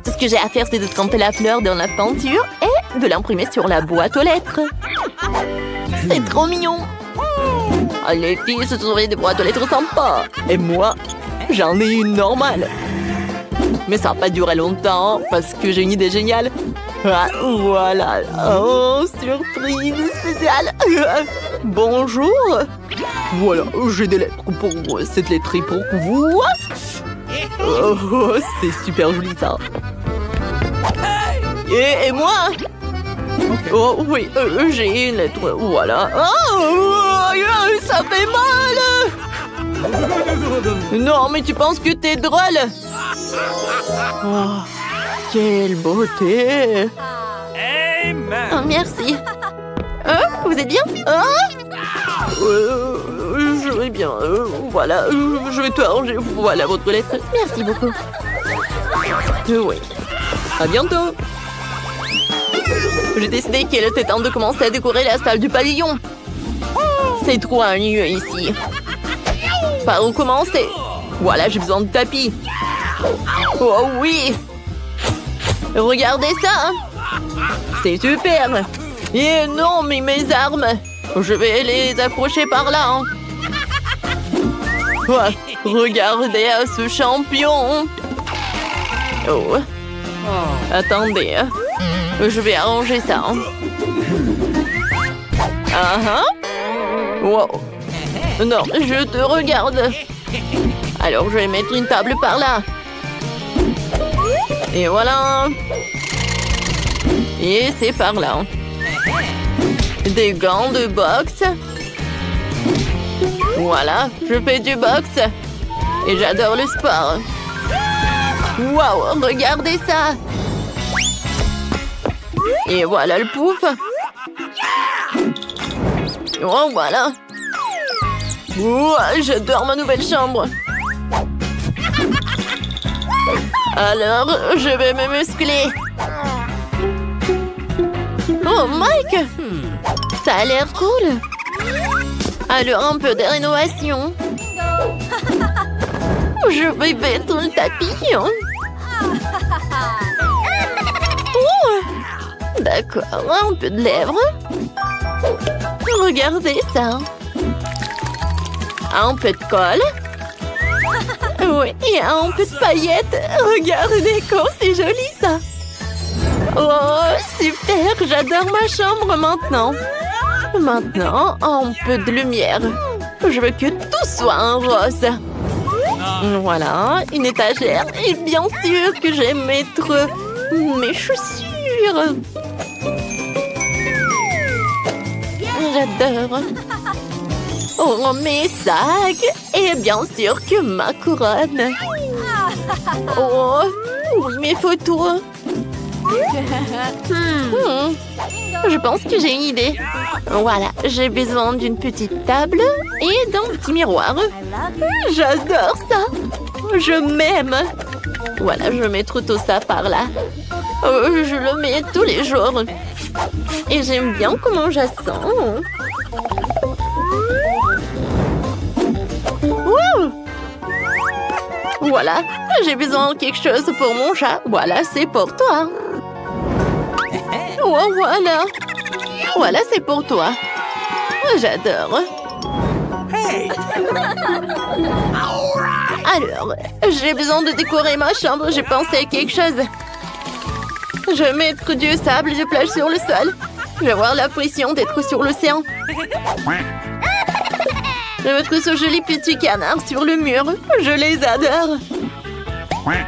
Tout ce que j'ai à faire, c'est de tremper la fleur dans la peinture et de l'imprimer sur la boîte aux lettres. C'est trop mignon. Oh, les filles se sont des boîtes aux lettres sympas. Et moi, j'en ai une normale. Mais ça va pas durer longtemps parce que j'ai une idée géniale. Ah, voilà. Oh, surprise spéciale. Bonjour. Voilà, j'ai des lettres pour vous. Cette lettre est pour vous. Oh, c'est super joli ça. Et moi? Oh oui, j'ai une lettre. Voilà. Oh, ça fait mal. Non, mais tu penses que t'es drôle? Oh, quelle beauté. Oh, merci. Vous êtes bien? Je vais bien. Voilà, je vais tout arranger. Voilà votre lettre. Merci beaucoup. Oui. À bientôt. J'ai décidé qu'il était temps de commencer à décorer la salle du pavillon. C'est trop ennuyeux ici. Par où commencer? Voilà, j'ai besoin de tapis. Oh oui! Regardez ça! C'est super! Et non, mais mes armes! Je vais les accrocher par là. Ouais, regardez à ce champion! Oh! Attendez, je vais arranger ça. Wow! Non, je te regarde. Alors, je vais mettre une table par là. Et voilà. Et c'est par là. Des gants de boxe. Voilà, je fais du boxe. Et j'adore le sport. Waouh, regardez ça. Et voilà le pouf. Oh, voilà. Ouah, j'adore ma nouvelle chambre. Alors, je vais me muscler. Oh, Mike! Ça a l'air cool. Alors, un peu de rénovation. Je vais mettre le tapis. Oh, d'accord, un peu de lèvres. Regardez ça. Un peu de colle. Oui, et un peu de paillettes. Regardez comme c'est joli ça. Oh, super, j'adore ma chambre maintenant. Maintenant, un peu de lumière. Je veux que tout soit en rose. Voilà, une étagère. Et bien sûr que j'aime mettre mes chaussures. J'adore. Oh, mes sacs. Et bien sûr que ma couronne. Oh, oui, mes photos. Je pense que j'ai une idée. Voilà, j'ai besoin d'une petite table et d'un petit miroir. J'adore ça. Je m'aime. Voilà, je vais mettre tout ça par là. Je le mets tous les jours. Et j'aime bien comment je sens. Voilà, j'ai besoin de quelque chose pour mon chat. Voilà, c'est pour toi. Oh, voilà. Voilà, c'est pour toi. J'adore. Alors, j'ai besoin de décorer ma chambre. J'ai pensé à quelque chose. Je vais mettre du sable de plage sur le sol. Je vais avoir l'impression d'être sur l'océan. Je vais mettre ce joli petit canard sur le mur. Je les adore.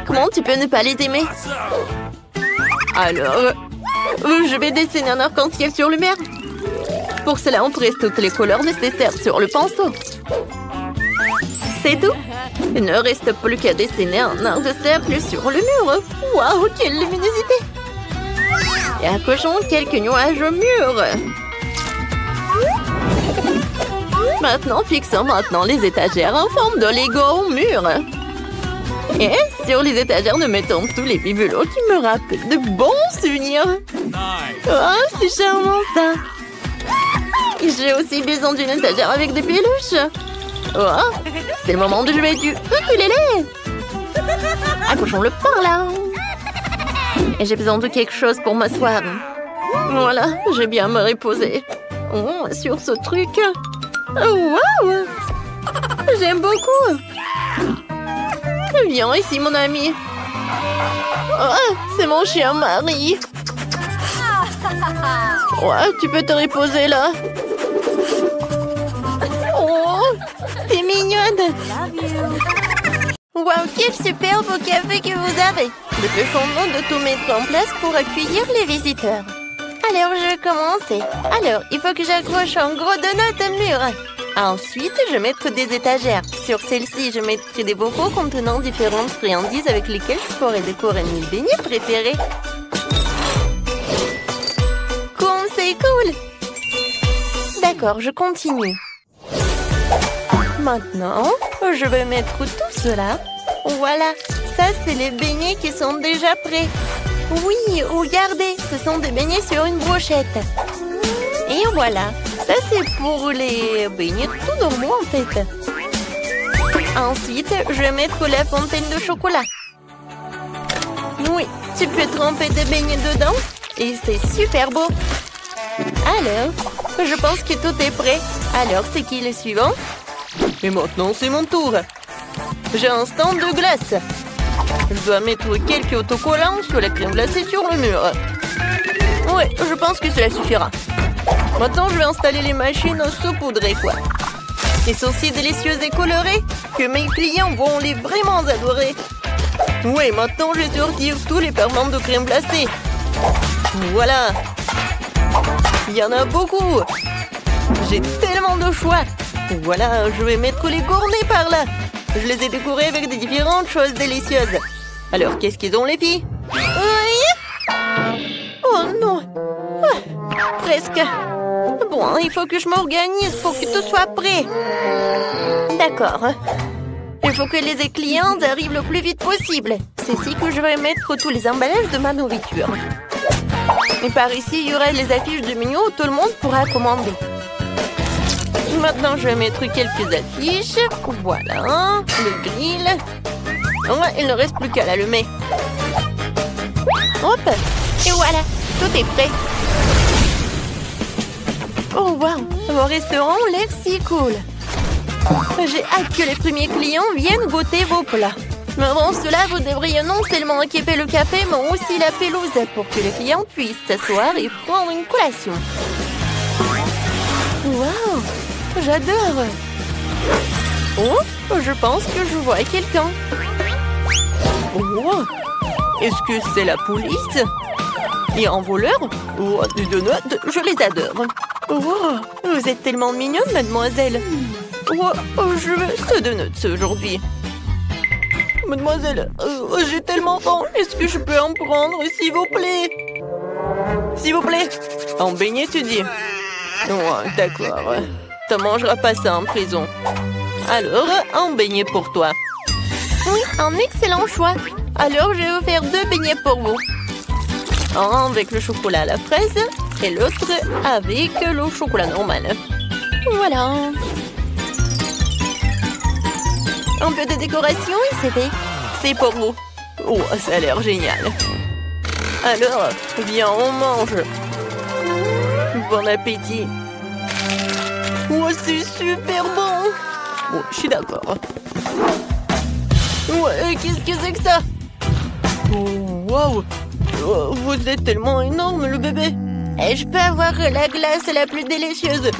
Comment tu peux ne pas les aimer? Alors, je vais dessiner un arc-en-ciel sur le mur. Pour cela, on presse toutes les couleurs nécessaires sur le pinceau. C'est tout. Il ne reste plus qu'à dessiner un arc de cercle sur le mur. Waouh, quelle luminosité! Et accrochons quelques nuages au mur. Maintenant, fixons les étagères en forme de Lego au mur. Et sur les étagères, nous mettons tous les bibelots qui me rappellent de bons souvenirs. Oh, c'est charmant ça. J'ai aussi besoin d'une étagère avec des peluches. Oh, c'est le moment de jouer du ukulélé. Accrochons-le par là. Et j'ai besoin de quelque chose pour m'asseoir. Voilà, j'ai bien me reposer. Oh, sur ce truc. Oh, wow! J'aime beaucoup. Viens ici, mon ami. Oh, c'est mon chien Marie. Ouais, tu peux te reposer là. Oh, t'es mignonne. Wow, quel superbe café que vous avez. Dépêchons-nous de tout mettre en place pour accueillir les visiteurs. Alors, je vais commencer. Alors, il faut que j'accroche un gros donut au mur. Ensuite, je vais mettre des étagères. Sur celle-ci, je mettrai des bocaux contenant différentes friandises avec lesquelles je pourrai décorer mes beignets préférés. Comme c'est cool! D'accord, je continue. Maintenant, je vais mettre tout cela. Voilà, ça c'est les beignets qui sont déjà prêts. Oui, regardez, ce sont des beignets sur une brochette. Et voilà, ça c'est pour les beignets tout normaux en fait. Ensuite, je vais mettre la fontaine de chocolat. Oui, tu peux tremper des beignets dedans et c'est super beau. Alors, je pense que tout est prêt. Alors, c'est qui le suivant? Et maintenant, c'est mon tour. J'ai un stand de glace. Je dois mettre quelques autocollants sur la crème glacée sur le mur. Ouais, je pense que cela suffira. Maintenant, je vais installer les machines saupoudrées, quoi. Ils sont si délicieuses et colorées que mes clients vont les vraiment adorer. Oui, maintenant, je vais sortir tous les ferments de crème glacée. Voilà. Il y en a beaucoup. J'ai tellement de choix. Voilà, je vais mettre les gourmets par là. Je les ai décorés avec des différentes choses délicieuses. Alors, qu'est-ce qu'ils ont, les filles? Oui. Oh non. Ah, presque. Bon, il faut que je m'organise pour que tout soit prêt. D'accord. Il faut que les clients arrivent le plus vite possible. C'est ici que je vais mettre tous les emballages de ma nourriture. Et par ici, il y aura les affiches de menus où tout le monde pourra commander. Maintenant, je vais mettre quelques affiches. Voilà, le grill. Ouais, il ne reste plus qu'à l'allumer. Hop, et voilà, tout est prêt. Oh wow, mon restaurant a l'air si cool. J'ai hâte que les premiers clients viennent goûter vos plats. Mais avant cela, vous devriez non seulement équiper le café, mais aussi la pelouse pour que les clients puissent s'asseoir et prendre une collation. Wow, j'adore. Oh, je pense que je vois quelqu'un. Oh, est-ce que c'est la police? Et un voleur? Oh, des donuts, je les adore. Oh, vous êtes tellement mignonne, mademoiselle. Oh, je veux ce donut aujourd'hui. Mademoiselle, j'ai tellement faim. Est-ce que je peux en prendre, s'il vous plaît? S'il vous plaît. En beignet, tu dis? Oh, d'accord. Tu mangeras pas ça en prison. Alors, un beignet pour toi. Oui, un excellent choix. Alors, je vais vous faire 2 beignets pour vous. Un avec le chocolat à la fraise et l'autre avec le chocolat normal. Voilà. Un peu de décoration et c'est fait. C'est pour vous. Oh, ça a l'air génial. Alors, viens, on mange. Bon appétit. Oh, c'est super bon. Oh, je suis d'accord. Ouais, qu'est-ce que c'est que ça? Oh, wow. Oh, vous êtes tellement énorme, le bébé. Et je peux avoir la glace la plus délicieuse.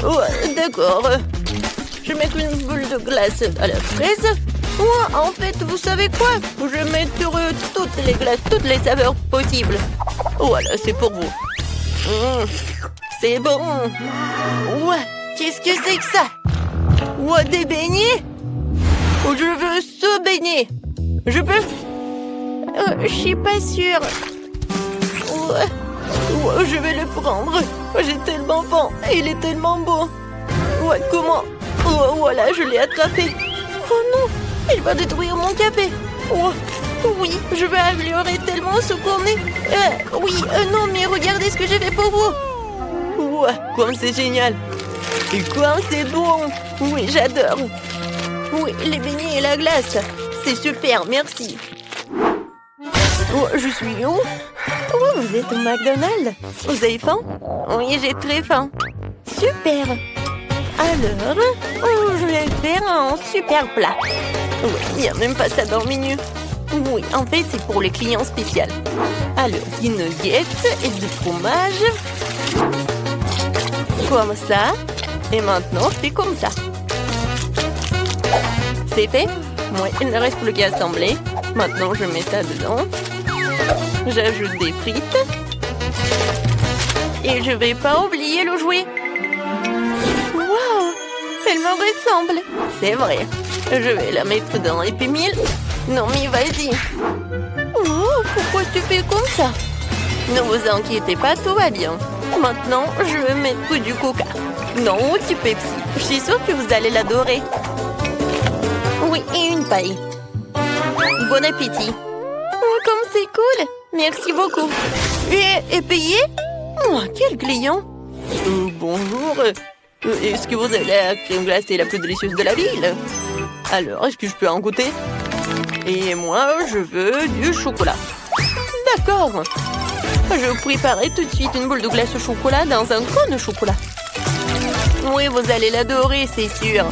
Oh, d'accord. Je vais mettre une boule de glace à la fraise. Oh, en fait, vous savez quoi? Je vais mettre toutes les glaces, toutes les saveurs possibles. Voilà, c'est pour vous. C'est bon. Ouais, qu'est-ce que c'est que ça? Ouais, des beignets? Oh, je veux ce beignet. Je peux? Je suis pas sûre. Ouais, je vais le prendre. J'ai tellement faim. Il est tellement beau. Ouais, comment? Oh, voilà, je l'ai attrapé. Oh non, il va détruire mon café. Oh, oui, je vais améliorer tellement ce qu'on est. Oui, non, mais regardez ce que j'ai fait pour vous. Ouais, comme c'est génial. Et quoi, c'est bon. Oui, j'adore. Oui, les beignets et la glace. C'est super, merci. Oh, je suis où? Oh, vous êtes au McDonald's. Vous avez faim? Oui, j'ai très faim. Super. Alors, je vais faire un super plat. Oui, il n'y a même pas ça dans le menu. Oui, en fait, c'est pour les clients spéciaux. Alors, des nuggets et du fromage. Comme ça. Et maintenant, je fais comme ça. C'est fait? Oui, il ne reste plus qu'à assembler. Maintenant, je mets ça dedans. J'ajoute des frites. Et je vais pas oublier le jouet. Waouh! Elle me ressemble. C'est vrai. Je vais la mettre dans Happy Meal. Non, mais vas-y. Oh, pourquoi tu fais comme ça? Ne vous inquiétez pas, tout va bien. Maintenant, je vais mettre du coca. Non, du Pepsi. Je suis sûre que vous allez l'adorer. Oui, et une paille. Bon appétit. Oh, comme c'est cool. Merci beaucoup. Et payé? Oh, quel client. Bonjour. Est-ce que vous avez la crème glacée la plus délicieuse de la ville? Alors, est-ce que je peux en goûter? Et moi, je veux du chocolat. D'accord. Je vous préparerai tout de suite une boule de glace au chocolat dans un cône de chocolat. Oui, vous allez l'adorer, c'est sûr.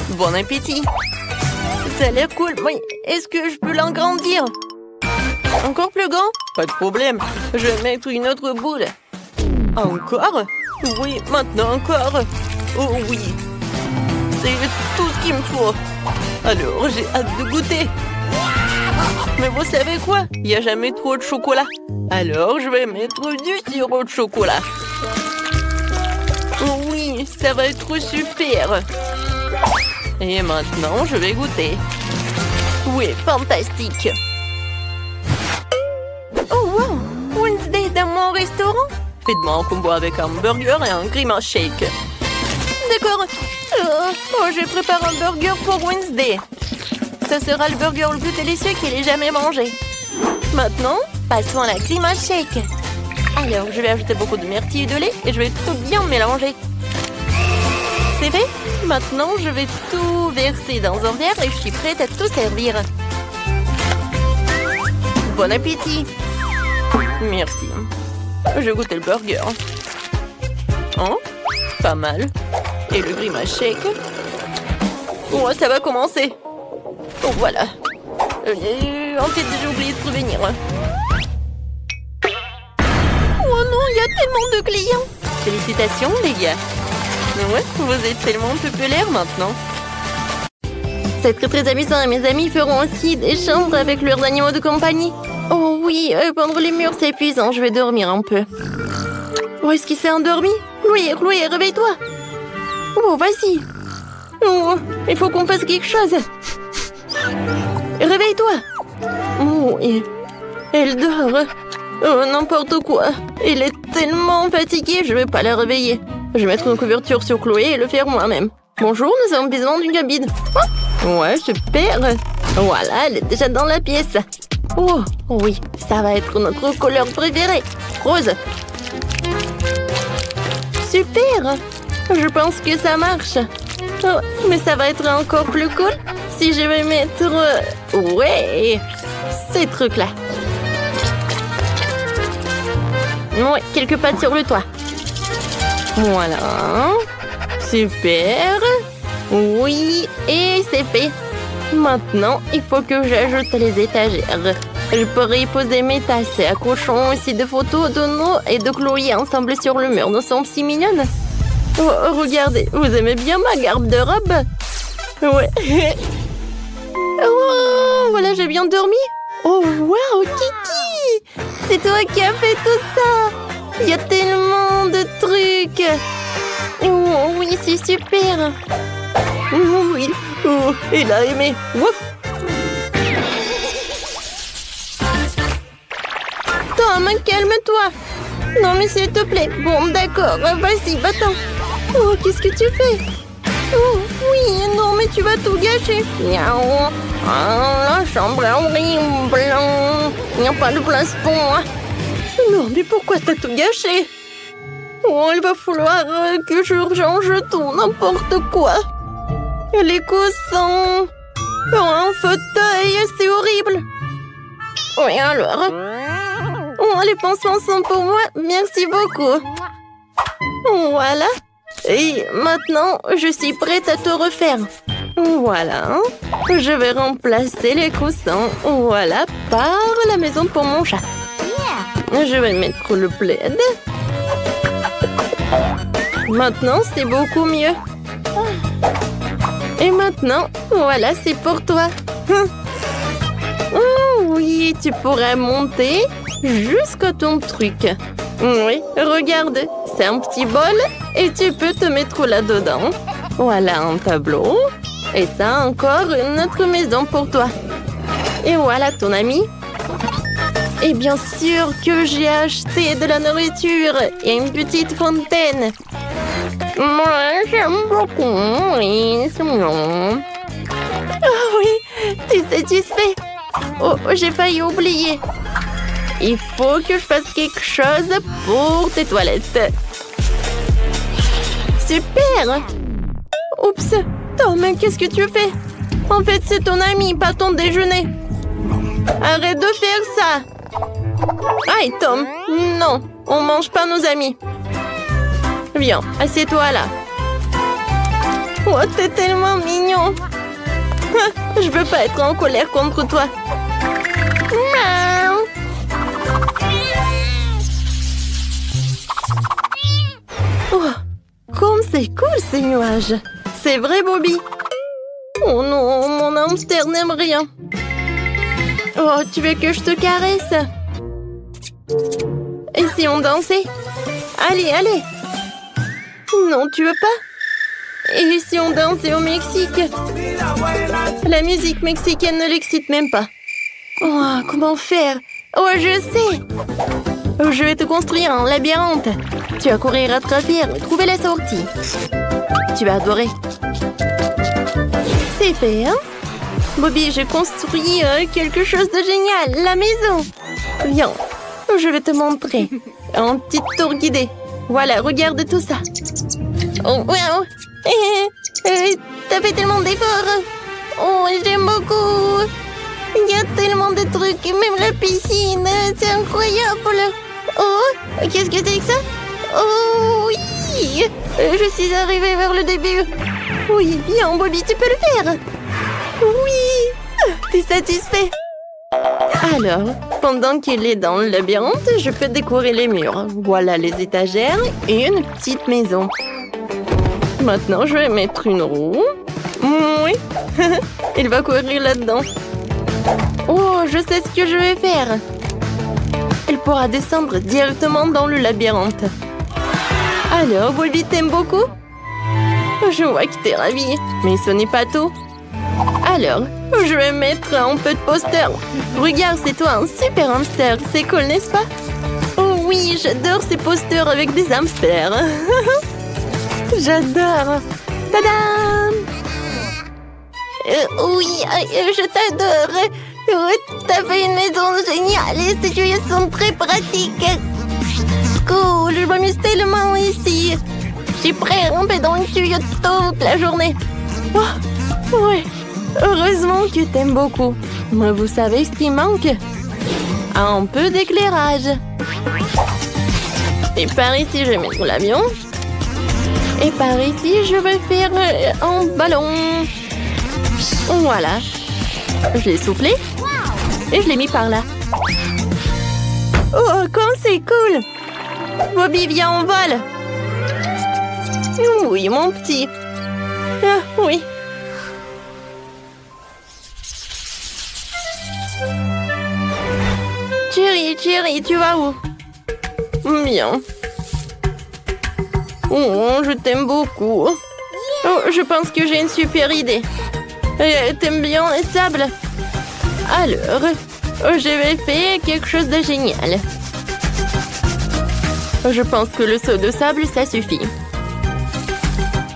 Bon appétit. Ça a l'air cool. Oui, est-ce que je peux l'agrandir? Encore plus grand? Pas de problème. Je vais mettre une autre boule. Encore? Oui, maintenant encore. Oh oui. C'est tout ce qu'il me faut. Alors, j'ai hâte de goûter. Mais vous savez quoi? Il n'y a jamais trop de chocolat. Alors, je vais mettre du sirop de chocolat. Oh oui, ça va être super. Et maintenant, je vais goûter. Oui, fantastique. Oh wow! Wednesday dans mon restaurant? Faites-moi un combo avec un burger et un grimace shake. D'accord. Je prépare un burger pour Wednesday. Ce sera le burger le plus délicieux qu'il ait jamais mangé. Maintenant, passons à la grimace shake. Alors, je vais ajouter beaucoup de myrtille et de lait et je vais tout bien mélanger. C'est fait? Maintenant, je vais tout verser dans un verre et je suis prête à tout servir. Bon appétit! Merci. Je goûte le burger. Oh, pas mal. Et le grimace shake. Oh, ça va commencer. Oh, voilà. En fait, j'ai oublié de prévenir. Oh non, il y a tellement de clients. Félicitations, les gars. Ouais, vous êtes tellement populaires maintenant. C'est très amusant et mes amis feront aussi des chambres avec leurs animaux de compagnie. Oh oui, pendre les murs, c'est épuisant. Je vais dormir un peu. Oh, est-ce qu'il s'est endormi? Louis, réveille-toi. Oh, vas-y. Oh, il faut qu'on fasse quelque chose. Réveille-toi. Oh, elle dort. Oh, n'importe quoi. Elle est tellement fatiguée, je vais pas la réveiller. Je vais mettre une couverture sur Chloé et le faire moi-même. Bonjour, nous avons besoin d'une cabine. Oh, ouais, super. Voilà, elle est déjà dans la pièce. Oh, oui, ça va être notre couleur préférée. Rose. Super. Je pense que ça marche. Oh, mais ça va être encore plus cool si je vais mettre... Ouais, ces trucs-là. Ouais, quelques pattes sur le toit. Voilà. Super. Oui, et c'est fait. Maintenant, il faut que j'ajoute les étagères. Je pourrais y poser mes tasses et accrochons aussi des photos de nous et de Chloé ensemble sur le mur. Nous sommes si mignonnes. Oh, regardez, vous aimez bien ma garde de robe? Ouais. Oh, voilà, j'ai bien dormi. Oh, wow, Kiki! C'est toi qui as fait tout ça. Il y a tellement de trucs. Oh, oui, c'est super. Oh, oui. Oh, il a aimé. Ouf. Tom, calme-toi. Non, mais s'il te plaît. Bon, d'accord. Vas-y, va-t'en. Oh, qu'est-ce que tu fais? Oh, oui, non, mais tu vas tout gâcher. Miaou. Ah, la chambre est horrible. Il n'y a pas de place pour moi. Non, mais pourquoi t'as tout gâché? Oh, il va falloir que je change tout, n'importe quoi. Les coussins. Oh, un fauteuil, c'est horrible. Oui, alors. Oh, les pansements sont pour moi. Merci beaucoup. Voilà. Et maintenant, je suis prête à te refaire. Voilà. Je vais remplacer les coussins. Voilà, par la maison pour mon chat. Je vais mettre le plaid. Maintenant, c'est beaucoup mieux. Et maintenant, voilà, c'est pour toi. Oh oui, tu pourrais monter jusqu'à ton truc. Oui, regarde, c'est un petit bol et tu peux te mettre là-dedans. Voilà un tableau. Et ça, encore une autre maison pour toi. Et voilà ton ami. Et bien sûr que j'ai acheté de la nourriture et une petite fontaine. Moi, j'aime beaucoup. Oui, c'est mignon. Oh oui, tu es satisfait? Oh, j'ai failli oublier. Il faut que je fasse quelque chose pour tes toilettes. Super! Oups! Tom, qu'est-ce que tu fais? En fait, c'est ton ami, pas ton déjeuner. Arrête de faire ça! Aïe, Tom! Non, on mange pas nos amis. Viens, assieds-toi là. Oh, t'es tellement mignon! Je veux pas être en colère contre toi. Miaou. Oh, comme c'est cool ces nuages. C'est vrai, Bobby? Oh non, mon hamster n'aime rien. Oh, tu veux que je te caresse? Et si on dansait? Allez, allez. Non, tu veux pas? Et si on dansait au Mexique? La musique mexicaine ne l'excite même pas. Oh, comment faire? Oh, je sais. Je vais te construire un labyrinthe. Tu vas courir à travers et trouver la sortie. Tu vas adorer. C'est fait, hein? Bobby, j'ai construit quelque chose de génial. La maison. Viens, je vais te montrer. Un petit tour guidé. Voilà, regarde tout ça. Oh, wow. T'as fait tellement d'efforts. Oh, j'aime beaucoup. Il y a tellement de trucs, même la piscine. C'est incroyable. Oh, qu'est-ce que c'est que ça? Oh, oui. Je suis arrivée vers le début. Oui, bien, Bobby, tu peux le faire. Oui. T'es satisfait? Alors, pendant qu'il est dans le labyrinthe, je peux décorer les murs. Voilà les étagères et une petite maison. Maintenant, je vais mettre une roue. Oui, il va courir là-dedans. Oh, je sais ce que je vais faire. Il pourra descendre directement dans le labyrinthe. Alors, Bobby, t'aimes beaucoup? Je vois que t'es ravie, mais ce n'est pas tout. Alors, je vais mettre un peu de posters. Regarde, c'est toi un super hamster. C'est cool, n'est-ce pas? Oh oui, j'adore ces posters avec des hamsters. J'adore. Tadam! Oui, je t'adore. T'as fait une maison géniale. Les tuyaux sont très pratiques. Cool, je m'amuse tellement ici. Je suis prêt à ramper dans le tuyau toute la journée. Oh, ouais. Heureusement que t'aimes beaucoup. Mais vous savez ce qui manque? Un peu d'éclairage. Et par ici, je vais mettre l'avion. Et par ici, je vais faire un ballon. Voilà. Je l'ai soufflé. Et je l'ai mis par là. Oh, comme c'est cool! Bobby, viens, on vole! Oui, mon petit. Ah, oui. Chérie, tu vas où? Bien. Oh, je t'aime beaucoup. Oh, je pense que j'ai une super idée. T'aimes bien les sables? Alors, je vais faire quelque chose de génial. Je pense que le seau de sable, ça suffit.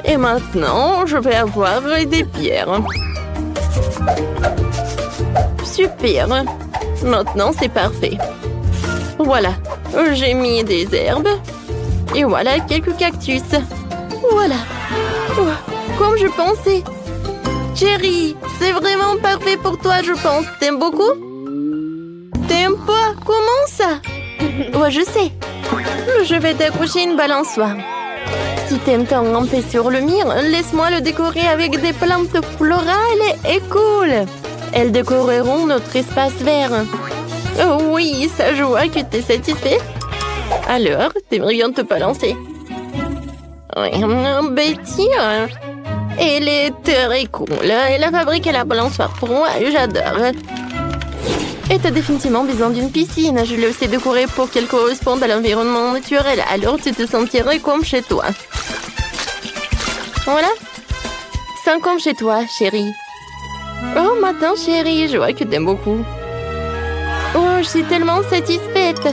Et maintenant, je vais avoir des pierres. Super. Maintenant, c'est parfait. Voilà, j'ai mis des herbes. Et voilà quelques cactus. Voilà. Oh, comme je pensais. Chérie, c'est vraiment parfait pour toi, je pense. T'aimes beaucoup? T'aimes pas? Comment ça? Ouais, je sais. Je vais t'accrocher une balançoire. Si t'aimes t'en ramper sur le mur, laisse-moi le décorer avec des plantes florales et cool. Elles décoreront notre espace vert. Oh oui, ça je vois que t'es satisfait. Alors, t'aimerais bien te balancer? Oui, Betty, elle est très cool. Elle a fabriqué la balançoire pour moi, j'adore. Et t'as définitivement besoin d'une piscine. Je le sais décorer pour qu'elle corresponde à l'environnement naturel. Alors tu te sentirais comme chez toi. Voilà. C'est comme chez toi, chérie. Oh, maintenant, chérie, je vois que t'aimes beaucoup. Oh, je suis tellement satisfaite.